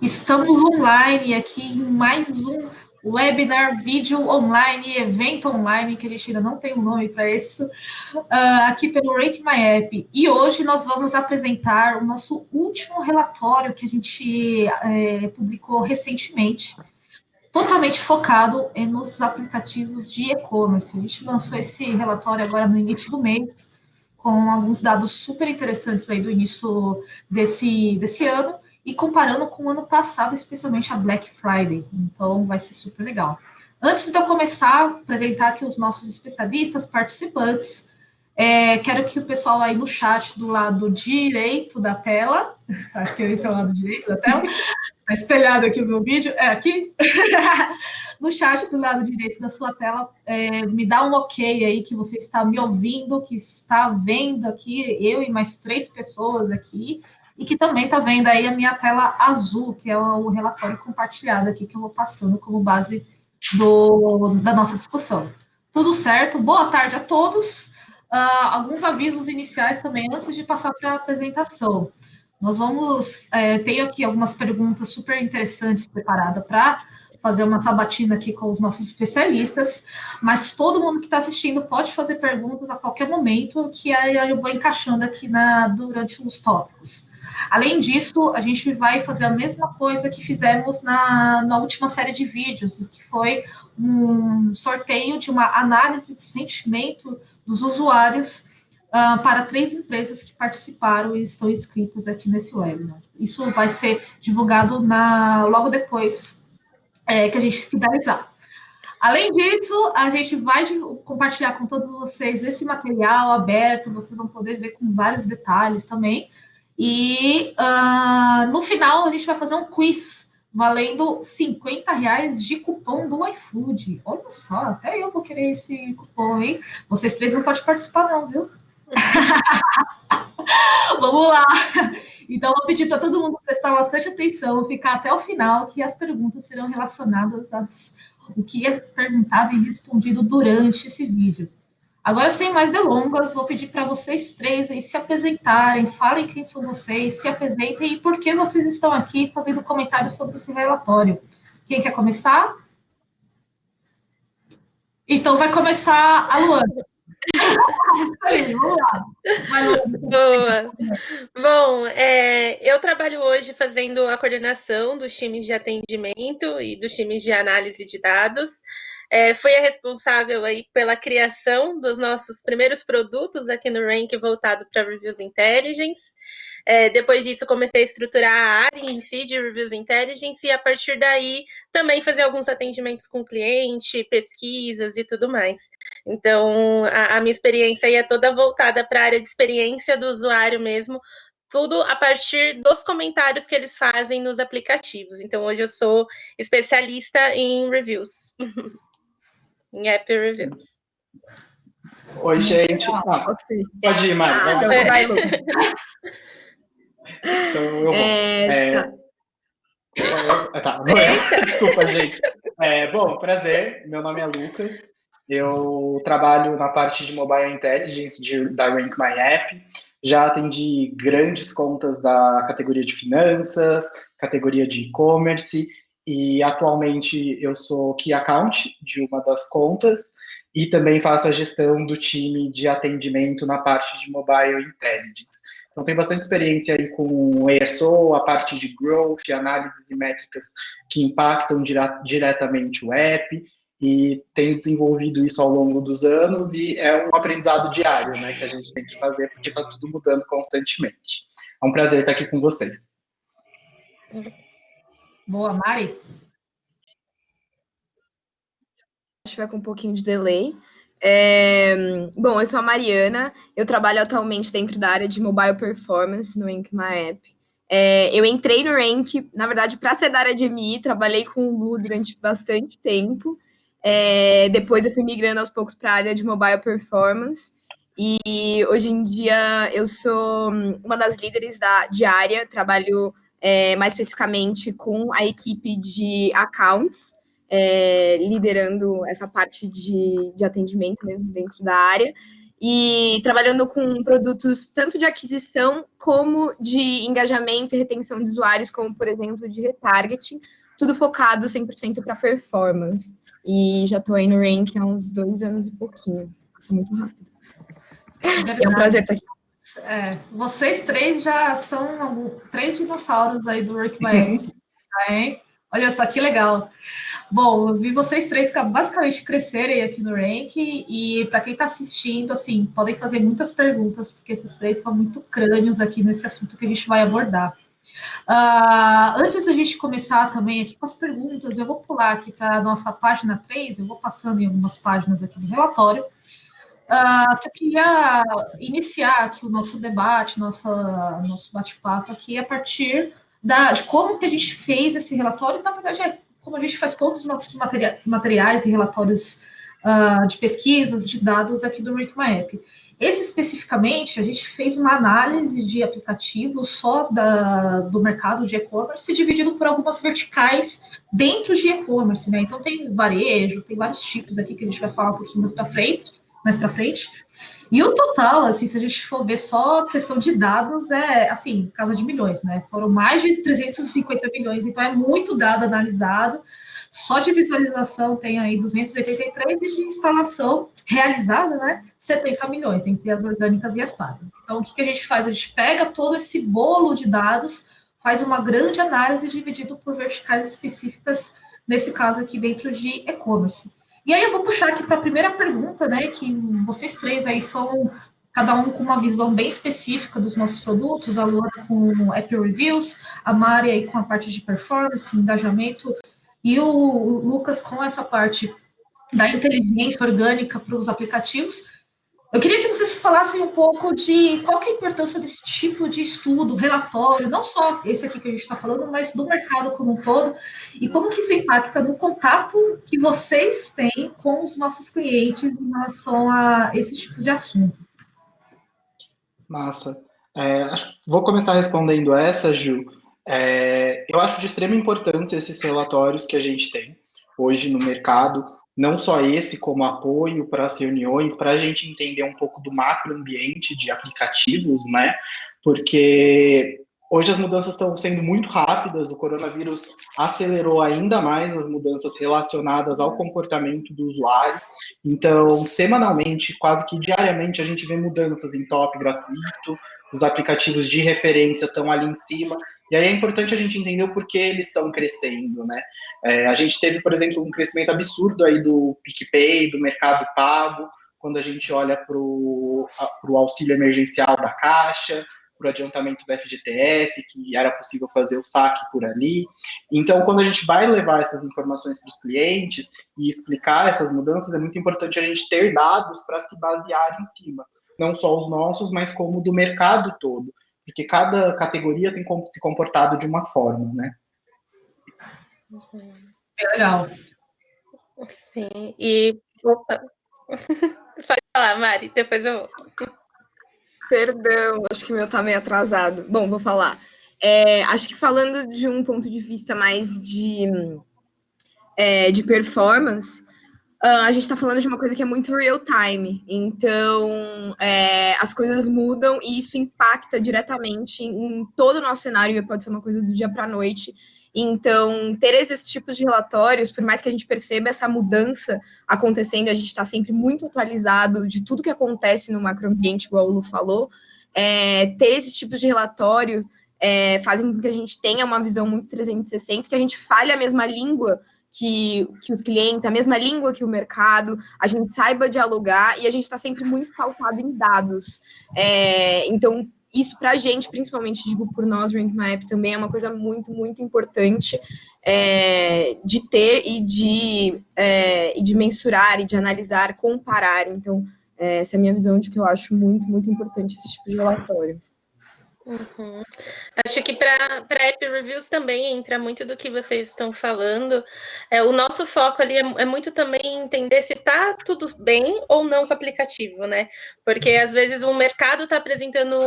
Estamos online aqui em mais um webinar, vídeo online, evento online, que a gente ainda não tem um nome para isso, aqui pelo Rank My App. E hoje nós vamos apresentar o nosso último relatório que a gente publicou recentemente, totalmente focado nos aplicativos de e-commerce. A gente lançou esse relatório agora no início do mês, com alguns dados super interessantes aí do início desse ano, e comparando com o ano passado, especialmente a Black Friday. Então, vai ser super legal. Antes de eu começar a apresentar aqui os nossos especialistas, participantes, quero que o pessoal aí no chat do lado direito da tela, acho que esse é o lado direito da tela, está espelhado aqui o meu vídeo, aqui, no chat do lado direito da sua tela, me dá um ok aí que você está me ouvindo, que está vendo aqui, eu e mais 3 pessoas aqui, e que também está vendo aí a minha tela azul, que é o relatório compartilhado aqui que eu vou passando como base da nossa discussão. Tudo certo? Boa tarde a todos. Alguns avisos iniciais também, antes de passar para a apresentação. Nós vamos, tenho aqui algumas perguntas super interessantes preparadas para fazer uma sabatina aqui com os nossos especialistas, mas todo mundo que está assistindo pode fazer perguntas a qualquer momento, que aí eu vou encaixando aqui durante os tópicos. Além disso, a gente vai fazer a mesma coisa que fizemos na última série de vídeos, que foi um sorteio de uma análise de sentimento dos usuários para 3 empresas que participaram e estão inscritas aqui nesse webinar. Isso vai ser divulgado logo depois que a gente finalizar. Além disso, a gente vai compartilhar com todos vocês esse material aberto, vocês vão poder ver com vários detalhes também. E no final a gente vai fazer um quiz valendo R$ 50 de cupom do iFood. Olha só, até eu vou querer esse cupom, hein? Vocês 3 não podem participar não, viu? Vamos lá. Então, vou pedir para todo mundo prestar bastante atenção, ficar até o final, que as perguntas serão relacionadas ao que é perguntado e respondido durante esse vídeo. Agora, sem mais delongas, vou pedir para vocês 3 aí se apresentarem, falem quem são vocês, se apresentem e por que vocês estão aqui fazendo comentários sobre esse relatório. Quem quer começar? Então, vai começar a Luana. Vamos lá. Vai, Luana. Boa. Bom, eu trabalho hoje fazendo a coordenação dos times de atendimento e dos times de análise de dados. Fui a responsável aí pela criação dos nossos primeiros produtos aqui no Rank voltado para Reviews Intelligence. Depois disso, comecei a estruturar a área em si de Reviews Intelligence e, a partir daí, também fazer alguns atendimentos com o cliente, pesquisas e tudo mais. Então, a minha experiência aí é toda voltada para a área de experiência do usuário mesmo, tudo a partir dos comentários que eles fazem nos aplicativos. Então, hoje eu sou especialista em reviews, em app reviews. Oi, gente. Pode ir, Mari. Vai, Lu. Então, eu vou. Tá. Desculpa, gente. Bom, prazer. Meu nome é Lucas. Eu trabalho na parte de Mobile Intelligence da Rank My App. Já atendi grandes contas da categoria de finanças, categoria de e-commerce, e atualmente eu sou Key Account de uma das contas e também faço a gestão do time de atendimento na parte de Mobile Intelligence. Então, tenho bastante experiência aí com ESO, a parte de growth, análises e métricas que impactam diretamente o app, e tenho desenvolvido isso ao longo dos anos, e é um aprendizado diário, né, que a gente tem que fazer, porque está tudo mudando constantemente. É um prazer estar aqui com vocês. Boa, Mari. Acho que vai com um pouquinho de delay. Bom, eu sou a Mariana, eu trabalho atualmente dentro da área de Mobile Performance no Rank My App. Eu entrei no Rank, na verdade, para ser da área de MI, trabalhei com o Lu durante bastante tempo. Depois eu fui migrando aos poucos para a área de Mobile Performance. E hoje em dia eu sou uma das líderes de área, trabalho mais especificamente com a equipe de accounts, liderando essa parte de atendimento mesmo dentro da área. e trabalhando com produtos tanto de aquisição como de engajamento e retenção de usuários, como, por exemplo, de retargeting, tudo focado 100% para performance. E já estou aí no Rank há uns 2 anos e pouquinho. Passa muito rápido. É um prazer estar aqui. Vocês três já são 3 dinossauros aí do Rank My App. Olha só que legal. Bom, eu vi vocês três basicamente crescerem aqui no Rank e para quem está assistindo, assim, podem fazer muitas perguntas, porque esses três são muito crânios aqui nesse assunto que a gente vai abordar. Antes da gente começar também aqui com as perguntas, eu vou pular aqui para a nossa página 3, eu vou passando em algumas páginas aqui do relatório, que eu queria iniciar aqui o nosso debate, nosso bate-papo aqui a partir de como que a gente fez esse relatório. Na verdade, como a gente faz todos os nossos materiais e relatórios de pesquisas, de dados aqui do Rank My App. Esse especificamente, a gente fez uma análise de aplicativos só do mercado de e-commerce, dividido por algumas verticais dentro de e-commerce, né? Então tem varejo, tem vários tipos aqui que a gente vai falar um pouquinho mais para frente. E o total, assim, se a gente for ver só questão de dados, é, assim, casa de milhões, né? Foram mais de 350 milhões, então é muito dado analisado. Só de visualização tem aí 283 e de instalação realizada, né? 70 milhões, entre as orgânicas e as pagas. Então, o que a gente faz? A gente pega todo esse bolo de dados, faz uma grande análise dividido por verticais específicas, nesse caso aqui dentro de e-commerce. E aí eu vou puxar aqui para a primeira pergunta, né, que vocês três aí são cada um com uma visão bem específica dos nossos produtos, a Luana com App Reviews, a Mari aí com a parte de performance, engajamento, e o Lucas com essa parte da inteligência orgânica para os aplicativos. Eu queria que vocês falassem um pouco de qual que é a importância desse tipo de estudo, relatório, não só esse aqui que a gente está falando, mas do mercado como um todo, e como que isso impacta no contato que vocês têm com os nossos clientes em relação a esse tipo de assunto. Massa. Vou começar respondendo essa, Ju. Eu acho de extrema importância esses relatórios que a gente tem hoje no mercado, não só esse como apoio para as reuniões, para a gente entender um pouco do macroambiente de aplicativos, né? Porque hoje as mudanças estão sendo muito rápidas, o coronavírus acelerou ainda mais as mudanças relacionadas ao comportamento do usuário. Então, semanalmente, quase que diariamente, a gente vê mudanças em top gratuito, os aplicativos de referência estão ali em cima, e aí é importante a gente entender o porquê eles estão crescendo, né? A gente teve, por exemplo, um crescimento absurdo aí do PicPay, do Mercado Pago, quando a gente olha para o auxílio emergencial da Caixa, para o adiantamento do FGTS, que era possível fazer o saque por ali. Então, quando a gente vai levar essas informações para os clientes e explicar essas mudanças, é muito importante a gente ter dados para se basear em cima. Não só os nossos, mas como do mercado todo. Porque cada categoria tem se comportado de uma forma, né? É legal. Sim, e... Opa. Pode falar, Mari, depois eu... Perdão, acho que o meu tá meio atrasado. Bom, vou falar. Acho que falando de um ponto de vista mais de performance, a gente está falando de uma coisa que é muito real time. Então, as coisas mudam e isso impacta diretamente em todo o nosso cenário, pode ser uma coisa do dia para a noite. Então, ter esses tipos de relatórios, por mais que a gente perceba essa mudança acontecendo, a gente está sempre muito atualizado de tudo que acontece no macroambiente, igual o Lu falou, ter esses tipos de relatório fazem com que a gente tenha uma visão muito 360, que a gente fale a mesma língua que os clientes, a mesma língua que o mercado, a gente saiba dialogar e a gente está sempre muito pautado em dados. Então, isso para a gente, principalmente, digo por nós, Rank My App, também é uma coisa muito, muito importante de ter e de mensurar, e de analisar, comparar. Então, essa é a minha visão de que eu acho muito, muito importante esse tipo de relatório. Uhum. Acho que para app reviews também entra muito do que vocês estão falando. O nosso foco ali é muito também entender se está tudo bem ou não com o aplicativo, né? Porque às vezes o mercado está apresentando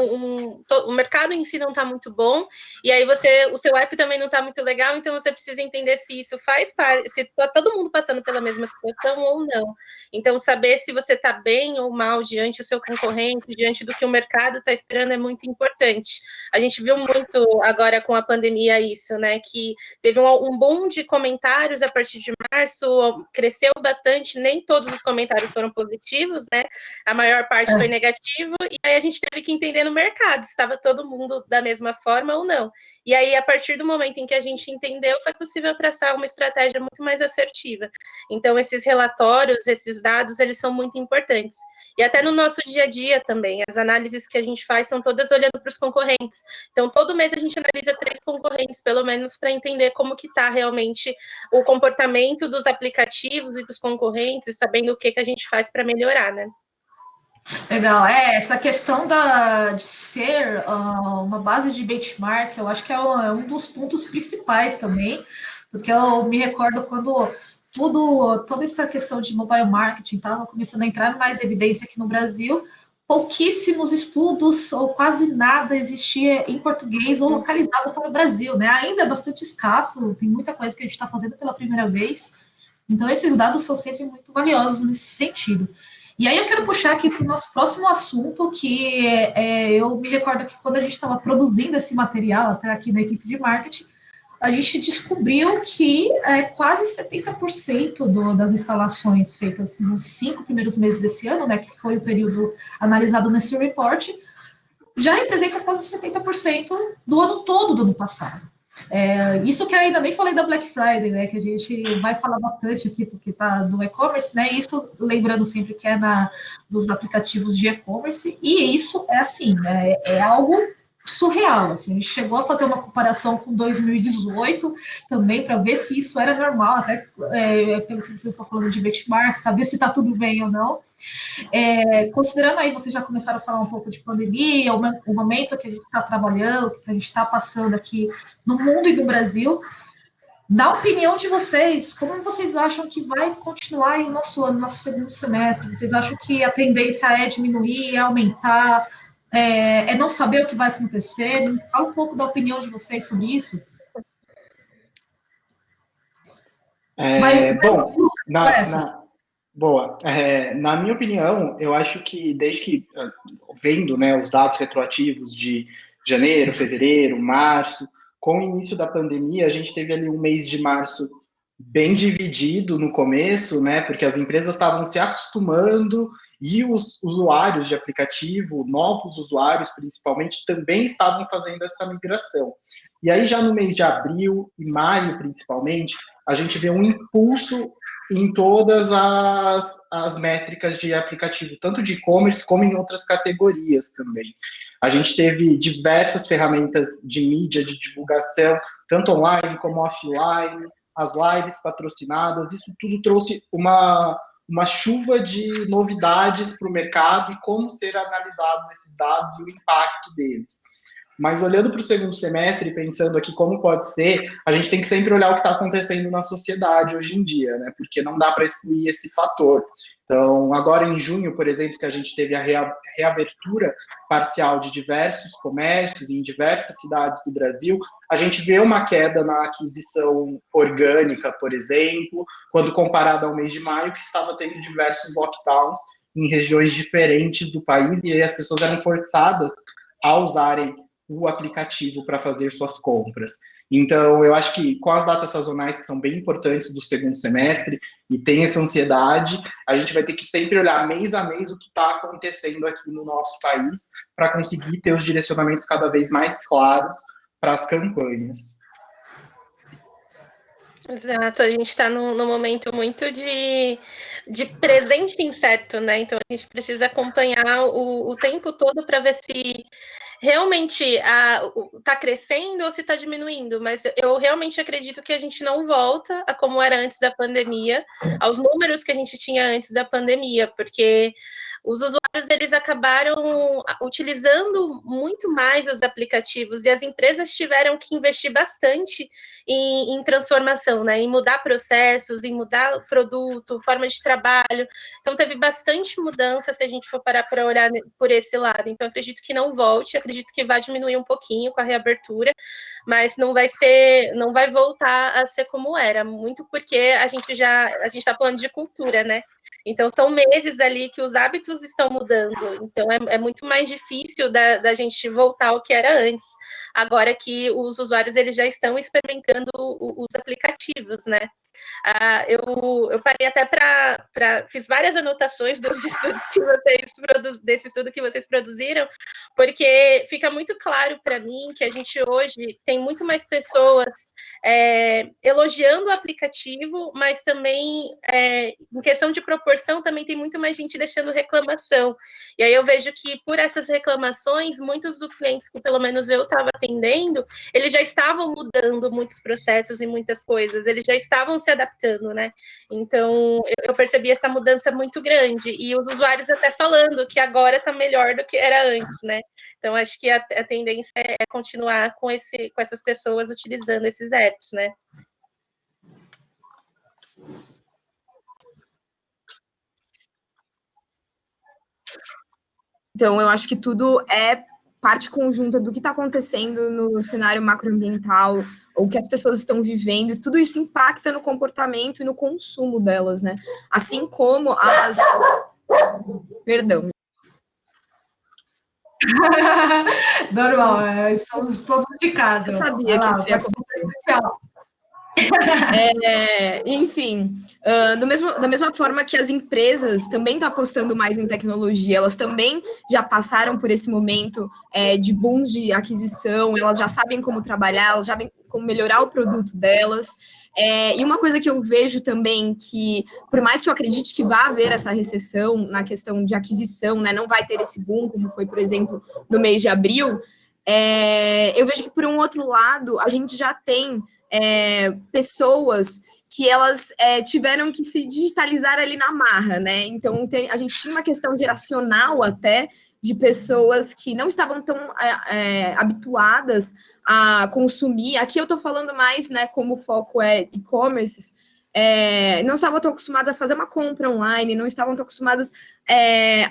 o mercado em si não está muito bom, e aí o seu app também não está muito legal, então você precisa entender se isso faz parte, se está todo mundo passando pela mesma situação ou não. Então, saber se você está bem ou mal diante do seu concorrente, diante do que o mercado está esperando, é muito importante. A gente viu muito agora com a pandemia isso, né? Que teve um boom de comentários a partir de março, cresceu bastante, nem todos os comentários foram positivos, né? A maior parte foi negativo, e aí a gente teve que entender no mercado se estava todo mundo da mesma forma ou não. E aí, a partir do momento em que a gente entendeu, foi possível traçar uma estratégia muito mais assertiva. Então, esses relatórios, esses dados, eles são muito importantes. E até no nosso dia a dia também, as análises que a gente faz são todas olhando para os concorrentes. Então, todo mês a gente analisa 3 concorrentes, pelo menos, para entender como que está realmente o comportamento dos aplicativos e dos concorrentes, sabendo o que a gente faz para melhorar, né? Legal, essa questão de ser uma base de benchmark, eu acho que é um dos pontos principais também, porque eu me recordo quando toda essa questão de mobile marketing estava começando a entrar mais evidência aqui no Brasil, pouquíssimos estudos ou quase nada existia em português ou localizado para o Brasil, né? Ainda é bastante escasso, tem muita coisa que a gente está fazendo pela primeira vez, então esses dados são sempre muito valiosos nesse sentido. E aí eu quero puxar aqui para o nosso próximo assunto, que eu me recordo que quando a gente estava produzindo esse material, até aqui na equipe de marketing, a gente descobriu que quase 70% das instalações feitas nos 5 primeiros meses desse ano, né, que foi o período analisado nesse report, já representa quase 70% do ano todo do ano passado. Isso que eu ainda nem falei da Black Friday, né? Que a gente vai falar bastante aqui, porque está no e-commerce, né? Isso lembrando sempre que é dos aplicativos de e-commerce, e isso é assim, né, é algo surreal. Assim, a gente chegou a fazer uma comparação com 2018 também para ver se isso era normal, até pelo que vocês estão falando de benchmark, saber se está tudo bem ou não. Considerando aí, vocês já começaram a falar um pouco de pandemia, o momento que a gente está trabalhando, que a gente está passando aqui no mundo e no Brasil, na opinião de vocês, como vocês acham que vai continuar o nosso segundo semestre? Vocês acham que a tendência é diminuir, é aumentar, é não saber o que vai acontecer? Fala um pouco da opinião de vocês sobre isso. Bom, boa. Na minha opinião, eu acho que desde que, vendo, né, os dados retroativos de janeiro, fevereiro, março, com o início da pandemia, a gente teve ali um mês de março bem dividido no começo, né, porque as empresas estavam se acostumando e os usuários de aplicativo, novos usuários principalmente, também estavam fazendo essa migração. E aí já no mês de abril e maio, principalmente, a gente vê um impulso em todas as métricas de aplicativo, tanto de e-commerce como em outras categorias também. A gente teve diversas ferramentas de mídia, de divulgação, tanto online como offline, as lives patrocinadas, isso tudo trouxe uma chuva de novidades para o mercado e como ser analisados esses dados e o impacto deles. Mas olhando para o segundo semestre, pensando aqui como pode ser, a gente tem que sempre olhar o que está acontecendo na sociedade hoje em dia, né? Porque não dá para excluir esse fator. Então, agora em junho, por exemplo, que a gente teve a reabertura parcial de diversos comércios em diversas cidades do Brasil, a gente vê uma queda na aquisição orgânica, por exemplo, quando comparado ao mês de maio, que estava tendo diversos lockdowns em regiões diferentes do país, e aí as pessoas eram forçadas a usarem o aplicativo para fazer suas compras. Então, eu acho que com as datas sazonais, que são bem importantes do segundo semestre, e tem essa ansiedade, a gente vai ter que sempre olhar mês a mês o que está acontecendo aqui no nosso país, para conseguir ter os direcionamentos cada vez mais claros para as campanhas. Exato, a gente está num momento muito de presente incerto, né? Então a gente precisa acompanhar o tempo todo para ver se realmente está crescendo ou se está diminuindo, mas eu realmente acredito que a gente não volta a como era antes da pandemia, aos números que a gente tinha antes da pandemia, porque os usuários eles acabaram utilizando muito mais os aplicativos e as empresas tiveram que investir bastante em transformação, né? Em mudar processos, em mudar o produto, forma de trabalho. Então, teve bastante mudança se a gente for parar para olhar por esse lado. Então, acredito que não volte, acredito que vai diminuir um pouquinho com a reabertura, mas não vai voltar a ser como era, muito porque a gente está falando de cultura, né? Então, são meses ali que os hábitos estão mudando. Então, é muito mais difícil da gente voltar ao que era antes. Agora que os usuários eles já estão experimentando os aplicativos, né? Eu parei até fiz várias anotações dos estudos desse estudo que vocês produziram, porque fica muito claro para mim que a gente hoje tem muito mais pessoas elogiando o aplicativo, mas também em questão de proporção também tem muito mais gente deixando reclamação. E aí eu vejo que por essas reclamações, muitos dos clientes que pelo menos eu estava atendendo, eles já estavam mudando muitos processos e muitas coisas, eles já estavam se adaptando, né? Então, eu percebi essa mudança muito grande, e os usuários até falando que agora está melhor do que era antes, né? Então, acho que a tendência é continuar com essas pessoas utilizando esses apps, né? Então, eu acho que tudo é parte conjunta do que está acontecendo no cenário macroambiental, ou que as pessoas estão vivendo, e tudo isso impacta no comportamento e no consumo delas, né? Assim como as... Perdão. Normal, estamos todos de casa. Eu sabia que isso ia acontecer. Enfim, da mesma forma que as empresas também estão apostando mais em tecnologia, elas também já passaram por esse momento de boom de aquisição, elas já sabem como trabalhar, elas já sabem como melhorar o produto delas. E uma coisa que eu vejo também, que por mais que eu acredite que vá haver essa recessão na questão de aquisição, né, não vai ter esse boom, como foi, por exemplo, no mês de abril, eu vejo que, por um outro lado, a gente já tem pessoas que elas tiveram que se digitalizar ali na marra, né? Então, a gente tinha uma questão geracional até de pessoas que não estavam tão habituadas a consumir. Aqui eu estou falando mais, né, como o foco é e-commerce, não estavam tão acostumadas a fazer uma compra online, não estavam tão acostumadas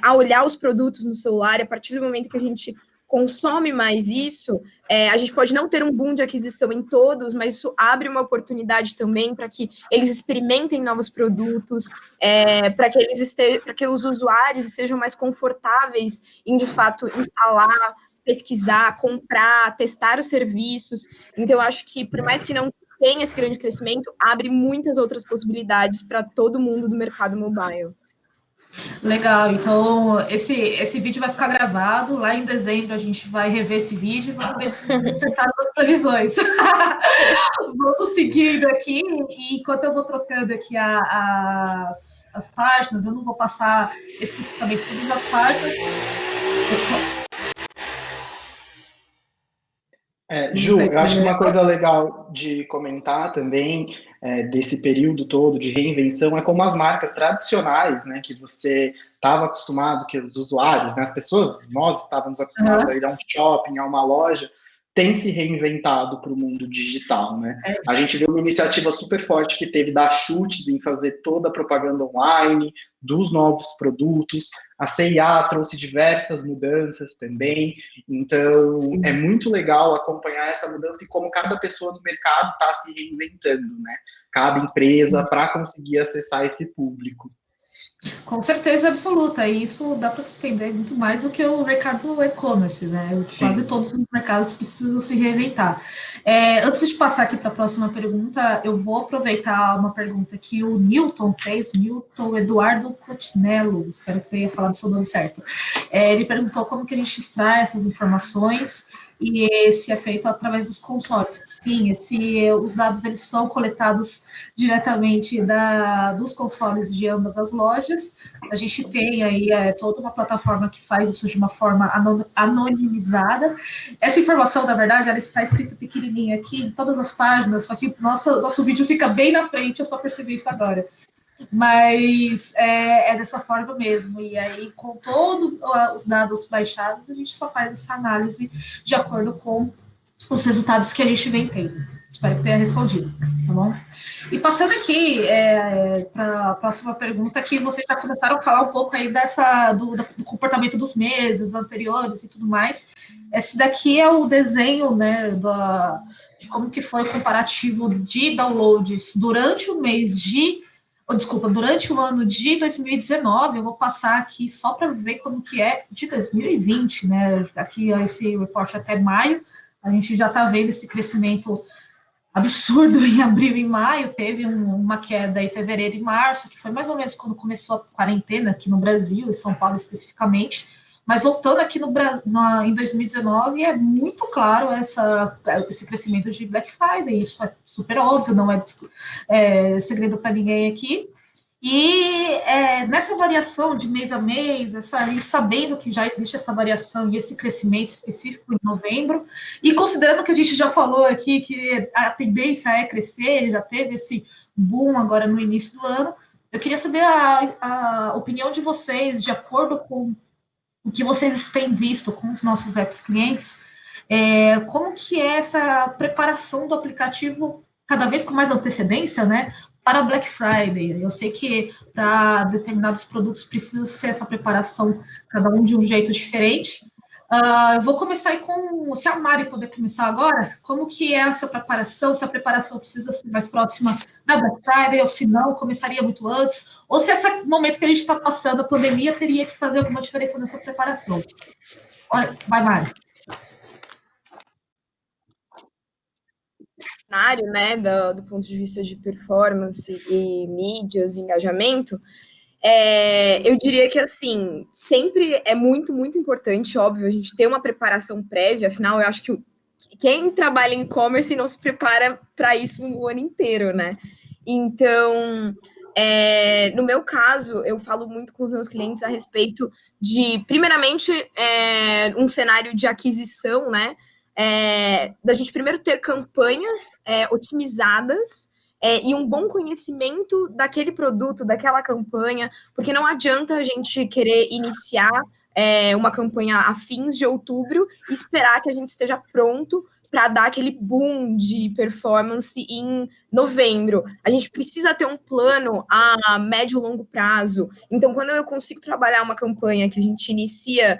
a olhar os produtos no celular. E a partir do momento que a gente consome mais isso, a gente pode não ter um boom de aquisição em todos, mas isso abre uma oportunidade também para que eles experimentem novos produtos, para que os usuários sejam mais confortáveis em, de fato, instalar, pesquisar, comprar, testar os serviços. Então, eu acho que, por mais que não tenha esse grande crescimento, abre muitas outras possibilidades para todo mundo do mercado mobile. Legal, então esse vídeo vai ficar gravado. Lá em dezembro a gente vai rever esse vídeo e vamos ver se vocês acertaram as previsões. Vamos seguindo aqui, e enquanto eu vou trocando aqui as páginas, eu não vou passar especificamente todas as páginas. Ju, eu acho que uma coisa legal de comentar também desse período todo de reinvenção é como as marcas tradicionais, né, que você estava acostumado, que os usuários, né, as pessoas, nós estávamos acostumados a ir a um shopping, a uma loja, tem se reinventado para o mundo digital, né? A gente viu uma iniciativa super forte que teve da Schutz em fazer toda a propaganda online dos novos produtos. A C&A trouxe diversas mudanças também. Então, sim, é muito legal acompanhar essa mudança e como cada pessoa no mercado está se reinventando, né? Cada empresa para conseguir acessar esse público. Com certeza absoluta, e isso dá para se estender muito mais do que o mercado do e-commerce, né? Sim. Quase todos os mercados precisam se reinventar. Antes de passar aqui para a próxima pergunta, eu vou aproveitar uma pergunta que o Newton fez, Newton Eduardo Cotinello, espero que tenha falado seu nome certo. Ele perguntou como que a gente extrai essas informações e esse é feito através dos consoles. Sim, os dados eles são coletados diretamente dos consoles de ambas as lojas. A gente tem aí toda uma plataforma que faz isso de uma forma anonimizada. Essa informação, na verdade, ela está escrita pequenininha aqui em todas as páginas, só que nosso vídeo fica bem na frente, eu só percebi isso agora. Mas é dessa forma mesmo. E aí, com todos os dados baixados, a gente só faz essa análise de acordo com os resultados que a gente vem tendo. Espero que tenha respondido, tá bom? E passando aqui para a próxima pergunta, que vocês já começaram a falar um pouco aí do comportamento dos meses anteriores e tudo mais. Esse daqui é o desenho, né, de como que foi o comparativo de downloads durante o mês de durante o ano de 2019, eu vou passar aqui só para ver como que é de 2020, né? Aqui esse reporte até maio, a gente já está vendo esse crescimento absurdo em abril e maio, teve uma queda em fevereiro e março, que foi mais ou menos quando começou a quarentena aqui no Brasil, em São Paulo especificamente. Mas voltando aqui em 2019, é muito claro esse crescimento de Black Friday, isso é super óbvio, não é segredo para ninguém aqui. E nessa variação de mês a mês, e sabendo que já existe essa variação e esse crescimento específico em novembro, e considerando que a gente já falou aqui que a tendência é crescer, já teve esse boom agora no início do ano, eu queria saber a opinião de vocês, de acordo com o que vocês têm visto com os nossos apps clientes, como que é essa preparação do aplicativo cada vez com mais antecedência, né, para Black Friday. Eu sei que para determinados produtos precisa ser essa preparação, cada um de um jeito diferente. Eu vou começar aí se a Mari puder começar agora, como que é essa preparação, se a preparação precisa ser mais próxima da Black Friday, ou se não, começaria muito antes, ou se esse momento que a gente está passando, a pandemia, teria que fazer alguma diferença nessa preparação. Olha, vai, Mari. Cenário, né, do ponto de vista de performance e mídias, engajamento, eu diria que, assim, sempre é muito, muito importante, óbvio, a gente ter uma preparação prévia, afinal, eu acho que quem trabalha em e-commerce não se prepara para isso o ano inteiro, né? Então, no meu caso, eu falo muito com os meus clientes a respeito de, primeiramente, um cenário de aquisição, né? Da gente primeiro ter campanhas otimizadas e um bom conhecimento daquele produto, daquela campanha, porque não adianta a gente querer iniciar uma campanha a fins de outubro e esperar que a gente esteja pronto para dar aquele boom de performance em novembro. A gente precisa ter um plano a médio e longo prazo. Então, quando eu consigo trabalhar uma campanha que a gente inicia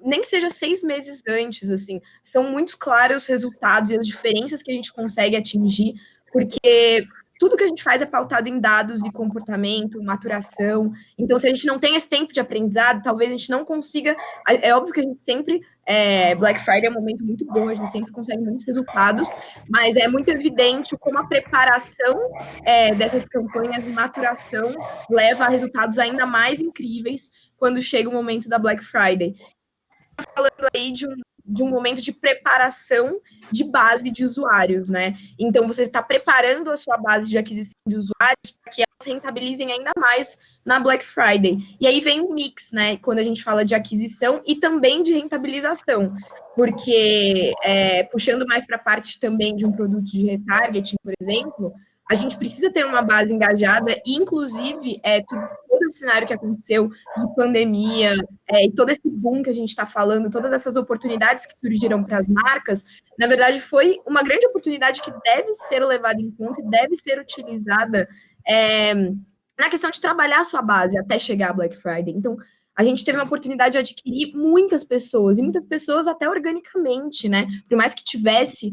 nem que seja 6 meses antes, assim, são muito claros os resultados e as diferenças que a gente consegue atingir, porque tudo que a gente faz é pautado em dados e comportamento, maturação. Então, se a gente não tem esse tempo de aprendizado, talvez a gente não consiga. É óbvio que a gente sempre. Black Friday é um momento muito bom, a gente sempre consegue muitos resultados, mas é muito evidente como a preparação dessas campanhas e maturação leva a resultados ainda mais incríveis quando chega o momento da Black Friday. Falando aí de um momento de preparação de base de usuários, né? Então, você está preparando a sua base de aquisição de usuários para que elas rentabilizem ainda mais na Black Friday. E aí vem o mix, né? Quando a gente fala de aquisição e também de rentabilização. Porque, puxando mais para a parte também de um produto de retargeting, por exemplo, a gente precisa ter uma base engajada, e, inclusive, todo o cenário que aconteceu de pandemia, e todo esse boom que a gente está falando, todas essas oportunidades que surgiram para as marcas, na verdade, foi uma grande oportunidade que deve ser levada em conta e deve ser utilizada na questão de trabalhar a sua base até chegar a Black Friday. Então, a gente teve uma oportunidade de adquirir muitas pessoas, e muitas pessoas até organicamente, né? Por mais que tivesse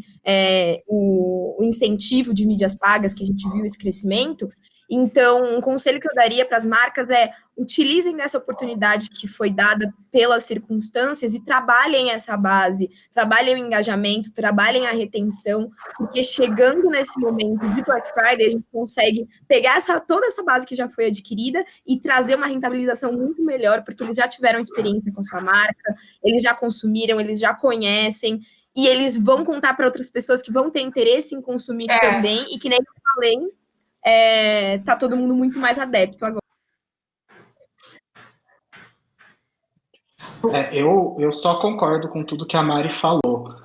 o incentivo de mídias pagas, que a gente viu esse crescimento. Então, um conselho que eu daria para as marcas é: utilizem dessa oportunidade que foi dada pelas circunstâncias e trabalhem essa base, trabalhem o engajamento, trabalhem a retenção, porque chegando nesse momento de Black Friday, a gente consegue pegar toda essa base que já foi adquirida e trazer uma rentabilização muito melhor, porque eles já tiveram experiência com a sua marca, eles já consumiram, eles já conhecem, e eles vão contar para outras pessoas que vão ter interesse em consumir também, e que nem eu falei, tá todo mundo muito mais adepto agora. Eu só concordo com tudo que a Mari falou.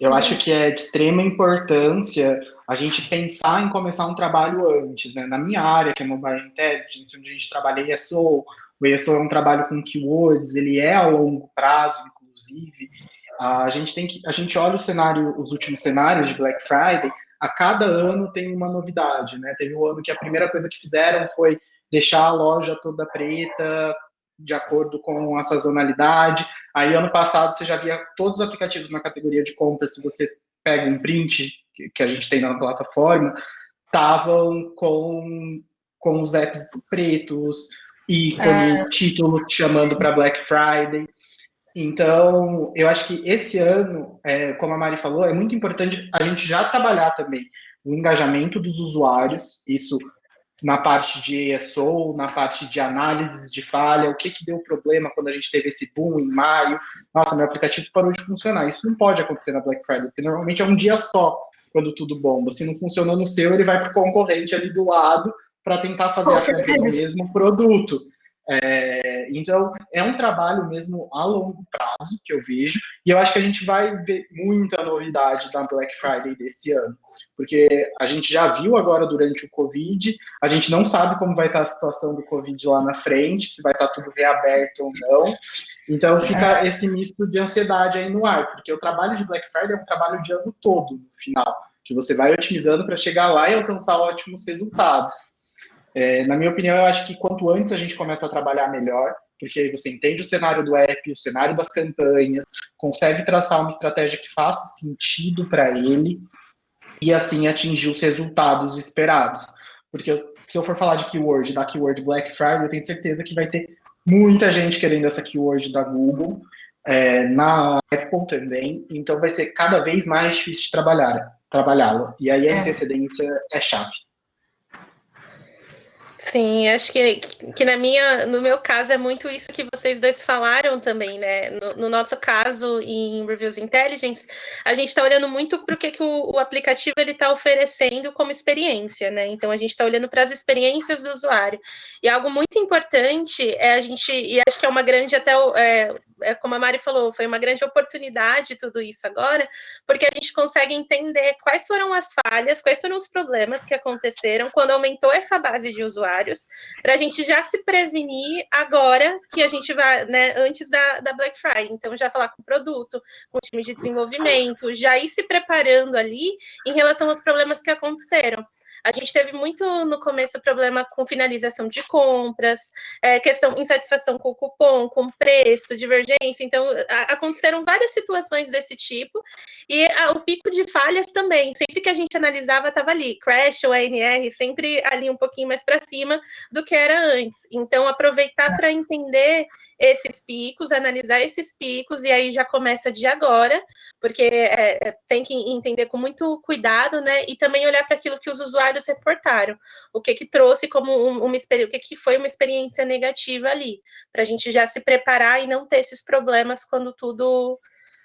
Eu acho que é de extrema importância a gente pensar em começar um trabalho antes, né? Na minha área, que é Mobile Intelligence, onde a gente trabalha ESO, o ESO é um trabalho com keywords, ele é a longo prazo, inclusive. A gente olha o cenário, os últimos cenários de Black Friday, a cada ano tem uma novidade, né? Teve um ano que a primeira coisa que fizeram foi deixar a loja toda preta, de acordo com a sazonalidade. Aí, ano passado, você já via todos os aplicativos na categoria de compras, se você pega um print que a gente tem na plataforma, estavam com os apps pretos, ícone, título te chamando para Black Friday. Então, eu acho que esse ano, como a Mari falou, é muito importante a gente já trabalhar também o engajamento dos usuários, isso na parte de ESO, na parte de análises de falha, o que deu problema quando a gente teve esse boom em maio. Nossa, meu aplicativo parou de funcionar. Isso não pode acontecer na Black Friday, porque normalmente é um dia só quando tudo bomba. Se não funcionou no seu, ele vai para o concorrente ali do lado para tentar fazer a compra do mesmo produto. Então, é um trabalho mesmo a longo prazo que eu vejo, e eu acho que a gente vai ver muita novidade da Black Friday desse ano, porque a gente já viu agora durante o Covid, a gente não sabe como vai estar a situação do Covid lá na frente, se vai estar tudo reaberto ou não, então fica esse misto de ansiedade aí no ar, porque o trabalho de Black Friday é um trabalho de ano todo, no final, que você vai otimizando para chegar lá e alcançar ótimos resultados. Na minha opinião, eu acho que quanto antes a gente começa a trabalhar melhor, porque aí você entende o cenário do app, o cenário das campanhas, consegue traçar uma estratégia que faça sentido para ele e assim atingir os resultados esperados. Porque se eu for falar de keyword, da keyword Black Friday, eu tenho certeza que vai ter muita gente querendo essa keyword da Google, na Apple também, então vai ser cada vez mais difícil de trabalhá-la. E aí a antecedência é chave. Sim, acho que no meu caso é muito isso que vocês dois falaram também, né? No nosso caso, em Reviews Intelligence, a gente está olhando muito para o que o aplicativo ele está oferecendo como experiência, né? Então a gente está olhando para as experiências do usuário. E algo muito importante é a gente, e acho que é uma grande como a Mari falou, foi uma grande oportunidade tudo isso agora, porque a gente consegue entender quais foram as falhas, quais foram os problemas que aconteceram quando aumentou essa base de usuários, para a gente já se prevenir agora que a gente vai, né, antes da Black Friday. Então, já falar com o produto, com o time de desenvolvimento, já ir se preparando ali em relação aos problemas que aconteceram. A gente teve muito no começo problema com finalização de compras, questão insatisfação com o cupom, com preço, divergência. Então, aconteceram várias situações desse tipo. E o pico de falhas também. Sempre que a gente analisava, estava ali. Crash ou ANR, sempre ali um pouquinho mais para cima do que era antes. Então, aproveitar para entender esses picos, analisar esses picos, e aí já começa de agora, porque tem que entender com muito cuidado, né? E também olhar para aquilo que os usuários reportaram, o que trouxe como uma experiência, o que foi uma experiência negativa ali, para a gente já se preparar e não ter esses problemas quando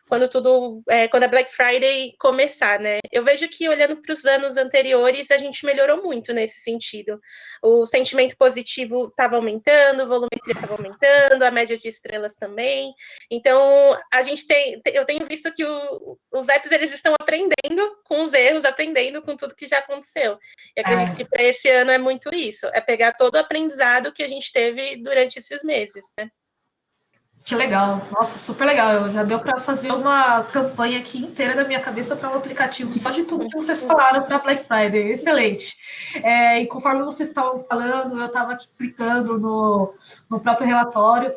a Black Friday começar, né? Eu vejo que, olhando para os anos anteriores, a gente melhorou muito nesse sentido. O sentimento positivo estava aumentando, o volumetria estava aumentando, a média de estrelas também. Então, eu tenho visto que os apps eles estão aprendendo com os erros, aprendendo com tudo que já aconteceu. E acredito que para esse ano é muito isso, é pegar todo o aprendizado que a gente teve durante esses meses, né? Que legal, nossa, super legal. Já deu para fazer uma campanha aqui inteira da minha cabeça para um aplicativo só de tudo que vocês falaram para Black Friday. Excelente. E conforme vocês estavam falando, eu estava aqui clicando no próprio relatório.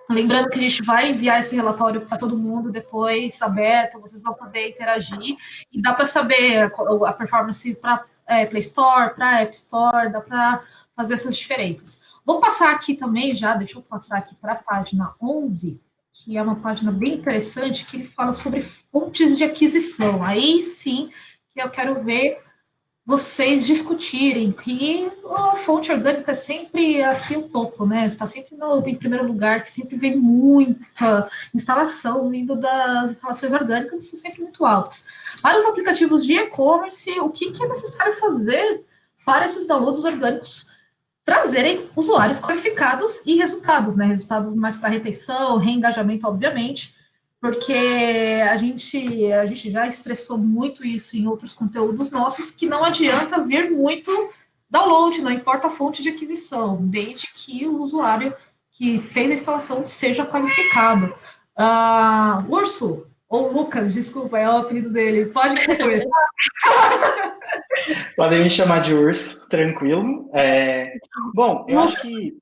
Lembrando que a gente vai enviar esse relatório para todo mundo depois, aberto, vocês vão poder interagir. E dá para saber a performance para Play Store, para App Store, dá para fazer essas diferenças. Vou passar aqui também já, deixa eu passar aqui para a página 11, que é uma página bem interessante, que ele fala sobre fontes de aquisição. Aí sim que eu quero ver vocês discutirem, que a fonte orgânica é sempre aqui o topo, né? Está sempre em primeiro lugar, que sempre vem muita instalação vindo das instalações orgânicas, são sempre muito altas. Para os aplicativos de e-commerce, o que é necessário fazer para esses downloads orgânicos trazerem usuários qualificados e resultados, né? Resultados mais para retenção, reengajamento, obviamente. porque a gente já estressou muito isso em outros conteúdos nossos, que não adianta vir muito download, não importa a fonte de aquisição, desde que o usuário que fez a instalação seja qualificado. Urso, ou Lucas, desculpa, é o apelido dele, pode começar. Podem me chamar de Urso, tranquilo. Bom, eu acho que...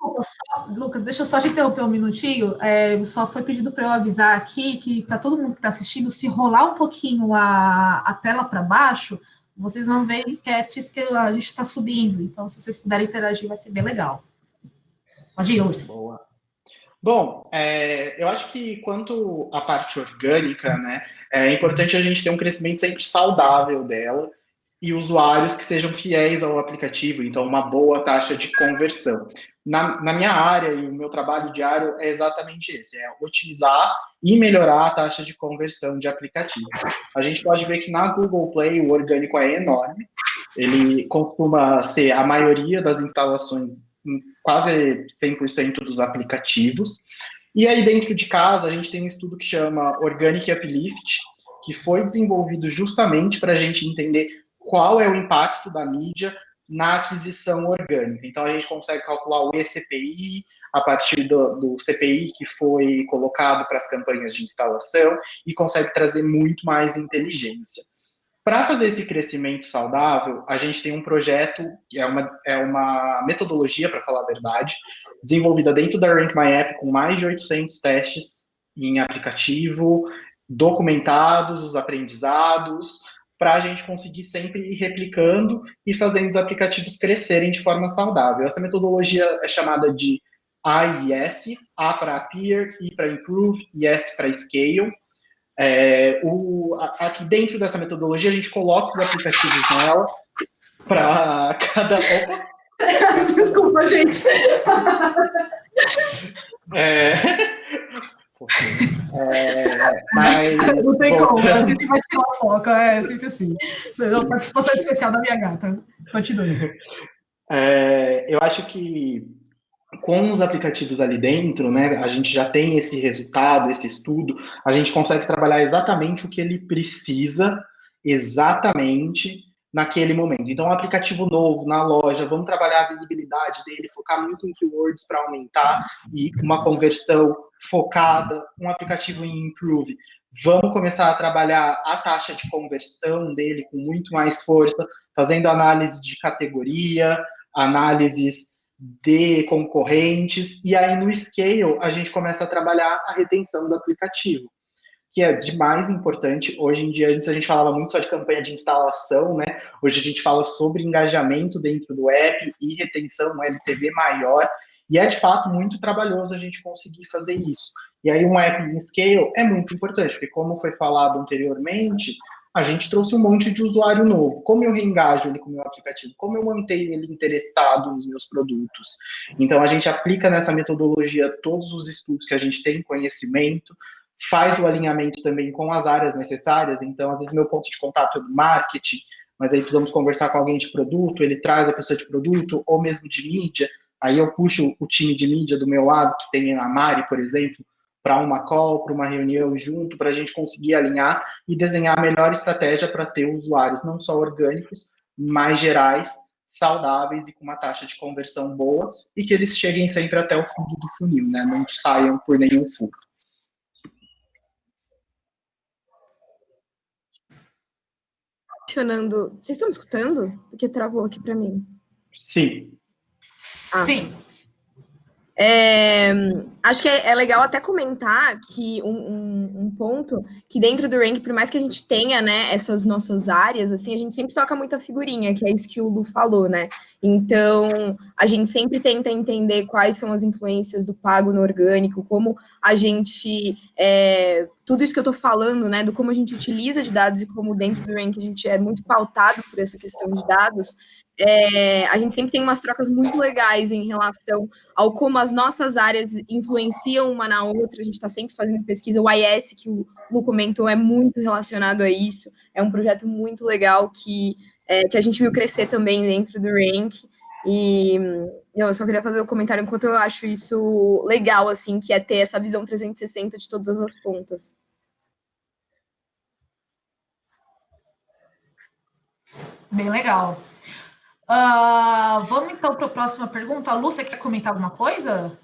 Lucas, deixa eu só te interromper um minutinho. Só foi pedido para eu avisar aqui que para todo mundo que está assistindo, se rolar um pouquinho a tela para baixo, vocês vão ver enquetes que a gente está subindo. Então, se vocês puderem interagir, vai ser bem legal. Pode ir, Urso. Boa. Bom, eu acho que quanto à parte orgânica, né, é importante a gente ter um crescimento sempre saudável dela e usuários que sejam fiéis ao aplicativo, então uma boa taxa de conversão. Na minha área e o meu trabalho diário é exatamente esse, é otimizar e melhorar a taxa de conversão de aplicativo. A gente pode ver que na Google Play o orgânico é enorme, ele costuma ser a maioria das instalações, quase 100% dos aplicativos. E aí dentro de casa a gente tem um estudo que chama Organic Uplift, que foi desenvolvido justamente para a gente entender qual é o impacto da mídia na aquisição orgânica. Então, a gente consegue calcular o eCPI a partir do CPI que foi colocado para as campanhas de instalação e consegue trazer muito mais inteligência. Para fazer esse crescimento saudável, a gente tem um projeto, que é uma metodologia, para falar a verdade, desenvolvida dentro da Rank My App, com mais de 800 testes em aplicativo, documentados os aprendizados, para a gente conseguir sempre ir replicando e fazendo os aplicativos crescerem de forma saudável. Essa metodologia é chamada de AIS, A para Appear, I para Improve e S para Scale. Aqui dentro dessa metodologia, a gente coloca os aplicativos nela para cada... Opa! Desculpa, gente. Mas, não tem como, eu sempre vai tirar foco, é sempre assim. É uma participação especial da minha gata. Continue. Eu acho que com os aplicativos ali dentro, né, a gente já tem esse resultado, esse estudo, a gente consegue trabalhar exatamente o que ele precisa, exatamente naquele momento. Então, um aplicativo novo na loja, vamos trabalhar a visibilidade dele, focar muito em keywords para aumentar e uma conversão focada, um aplicativo em Improve. Vamos começar a trabalhar a taxa de conversão dele com muito mais força, fazendo análise de categoria, análises de concorrentes, e aí no Scale a gente começa a trabalhar a retenção do aplicativo, que é de mais importante. Hoje em dia, antes a gente falava muito só de campanha de instalação, né? Hoje a gente fala sobre engajamento dentro do app e retenção, um LTV maior, e é de fato muito trabalhoso a gente conseguir fazer isso. E aí um app em Scale é muito importante, porque como foi falado anteriormente, a gente trouxe um monte de usuário novo. Como eu reengajo ele com o meu aplicativo? Como eu mantenho ele interessado nos meus produtos? Então, a gente aplica nessa metodologia todos os estudos que a gente tem conhecimento, faz o alinhamento também com as áreas necessárias. Então, às vezes, meu ponto de contato é do marketing, mas aí precisamos conversar com alguém de produto, ele traz a pessoa de produto, ou mesmo de mídia. Aí eu puxo o time de mídia do meu lado, que tem a Mari, por exemplo, para uma call, para uma reunião junto, para a gente conseguir alinhar e desenhar a melhor estratégia para ter usuários não só orgânicos, mas gerais, saudáveis e com uma taxa de conversão boa e que eles cheguem sempre até o fundo do funil, né? Não saiam por nenhum furo. Vocês estão me escutando? Porque travou aqui para mim. Sim. Sim. Acho que é legal até comentar que um ponto que dentro do Rank, por mais que a gente tenha, né, essas nossas áreas, assim, a gente sempre toca muita figurinha, que é isso que o Lu falou, né? Então, a gente sempre tenta entender quais são as influências do pago no orgânico, como a gente... tudo isso que eu tô falando, né, do como a gente utiliza de dados e como dentro do Rank a gente é muito pautado por essa questão de dados, a gente sempre tem umas trocas muito legais em relação ao como as nossas áreas influenciam uma na outra. A gente está sempre fazendo pesquisa. O IS, que o Lu comentou, é muito relacionado a isso. É um projeto muito legal que a gente viu crescer também dentro do Rank. E eu só queria fazer um comentário enquanto eu acho isso legal, assim, que é ter essa visão 360 de todas as pontas. Bem legal. Vamos então para a próxima pergunta. Lu, você quer comentar alguma coisa?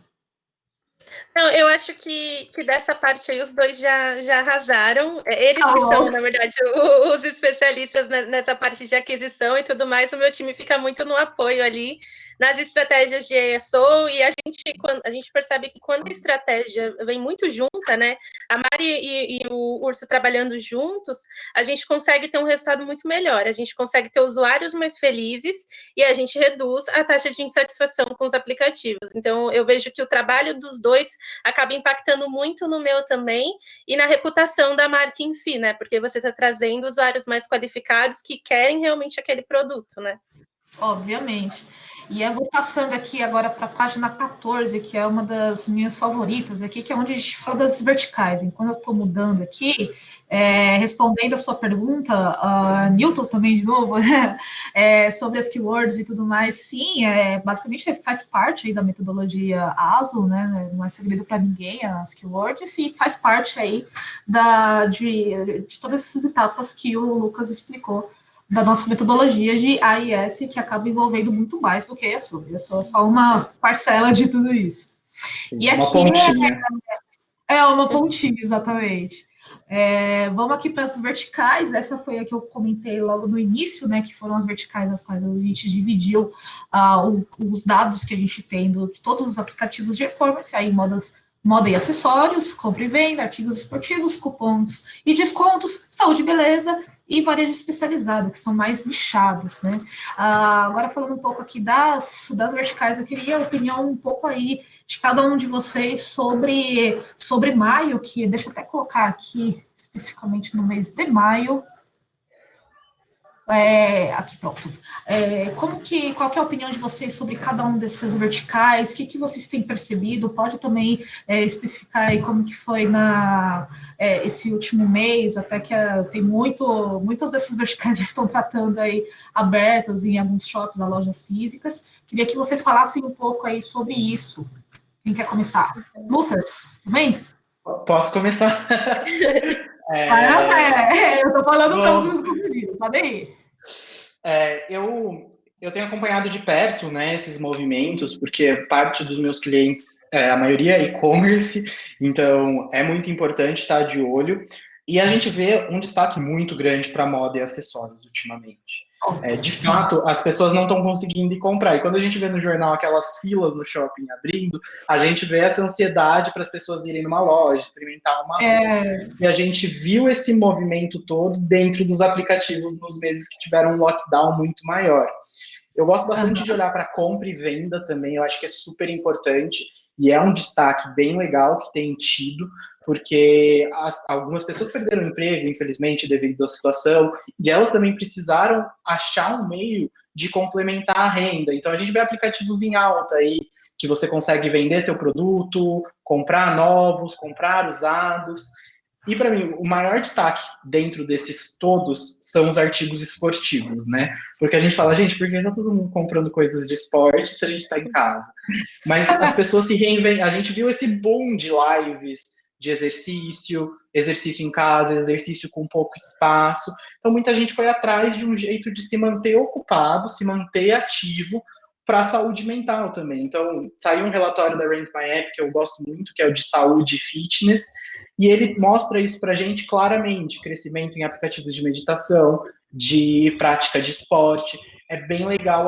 Não, eu acho que dessa parte aí os dois já arrasaram. Eles que são, na verdade, os especialistas nessa parte de aquisição e tudo mais. O meu time fica muito no apoio ali, nas estratégias de ESO, e a gente percebe que quando a estratégia vem muito junta, né? A Mari e o Urso trabalhando juntos, a gente consegue ter um resultado muito melhor. A gente consegue ter usuários mais felizes e a gente reduz a taxa de insatisfação com os aplicativos. Então, eu vejo que o trabalho dos dois acaba impactando muito no meu também e na reputação da marca em si, né? Porque você está trazendo usuários mais qualificados que querem realmente aquele produto, né? Obviamente. E eu vou passando aqui agora para a página 14, que é uma das minhas favoritas aqui, que é onde a gente fala das verticais. Enquanto eu estou mudando aqui, respondendo a sua pergunta, Newton também de novo, sobre as keywords e tudo mais, sim, basicamente faz parte aí da metodologia ASO, né? Não é segredo para ninguém as keywords, e faz parte aí de todas essas etapas que o Lucas explicou da nossa metodologia de AIS, que acaba envolvendo muito mais do que a sua. Eu sou só uma parcela de tudo isso. E aqui uma pontinha. Uma pontinha, exatamente. Vamos aqui para as verticais. Essa foi a que eu comentei logo no início, né? Que foram as verticais nas quais a gente dividiu os dados que a gente tem de todos os aplicativos de e-commerce, aí moda e acessórios, compra e venda, artigos esportivos, cupons e descontos, saúde e beleza, e varejo especializado, que são mais nichados, né? Agora falando um pouco aqui das verticais, eu queria a opinião um pouco aí de cada um de vocês sobre maio, que deixa eu até colocar aqui especificamente no mês de maio. Aqui, pronto. Qual que é a opinião de vocês sobre cada um desses verticais? O que vocês têm percebido? Pode também especificar aí como que foi esse último mês, até que tem muitas dessas verticais já estão tratando aí abertas em alguns shops, lojas físicas. Queria que vocês falassem um pouco aí sobre isso. Quem quer começar? Lucas, tudo bem? Posso começar? Eu estou falando para os meus convidados, pode ir. Eu tenho acompanhado de perto, né, esses movimentos, porque parte dos meus clientes, a maioria é e-commerce, então é muito importante estar de olho. E a gente vê um destaque muito grande para moda e acessórios ultimamente. De fato, as pessoas não estão conseguindo ir comprar. E quando a gente vê no jornal aquelas filas no shopping abrindo, a gente vê essa ansiedade para as pessoas irem numa loja, experimentar uma roupa. E a gente viu esse movimento todo dentro dos aplicativos nos meses que tiveram um lockdown muito maior. Eu gosto bastante de olhar para compra e venda também, eu acho que é super importante. E é um destaque bem legal que tem tido, porque algumas pessoas perderam o emprego, infelizmente, devido à situação, e elas também precisaram achar um meio de complementar a renda. Então, a gente vê aplicativos em alta aí, que você consegue vender seu produto, comprar novos, comprar usados. E, para mim, o maior destaque dentro desses todos são os artigos esportivos, né? Porque a gente fala, gente, por que está todo mundo comprando coisas de esporte se a gente está em casa? Mas as pessoas se reinventam. A gente viu esse boom de lives, de exercício em casa, exercício com pouco espaço. Então, muita gente foi atrás de um jeito de se manter ocupado, se manter ativo para a saúde mental também. Então, saiu um relatório da Rank My App, que eu gosto muito, que é o de saúde e fitness, e ele mostra isso para a gente claramente, crescimento em aplicativos de meditação, de prática de esporte. É bem legal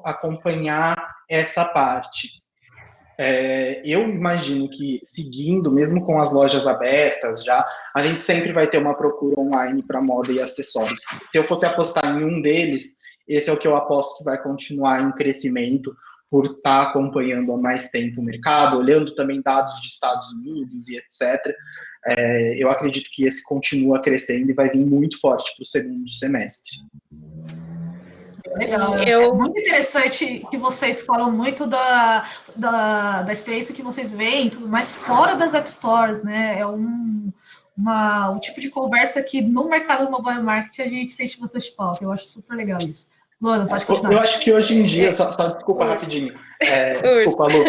acompanhar essa parte. Eu imagino que, seguindo, mesmo com as lojas abertas já, a gente sempre vai ter uma procura online para moda e acessórios. Se eu fosse apostar em um deles, esse é o que eu aposto que vai continuar em crescimento, por estar acompanhando há mais tempo o mercado, olhando também dados de Estados Unidos e etc. Eu acredito que esse continua crescendo e vai vir muito forte para o segundo semestre. Legal. É muito interessante que vocês falam muito da experiência que vocês veem, tudo mais fora das App Stores, né? O tipo de conversa que no mercado do mobile marketing a gente sente bastante falta. Eu acho super legal isso. Luana, pode continuar. Eu acho que hoje em dia, só desculpa rapidinho. Desculpa, Lu.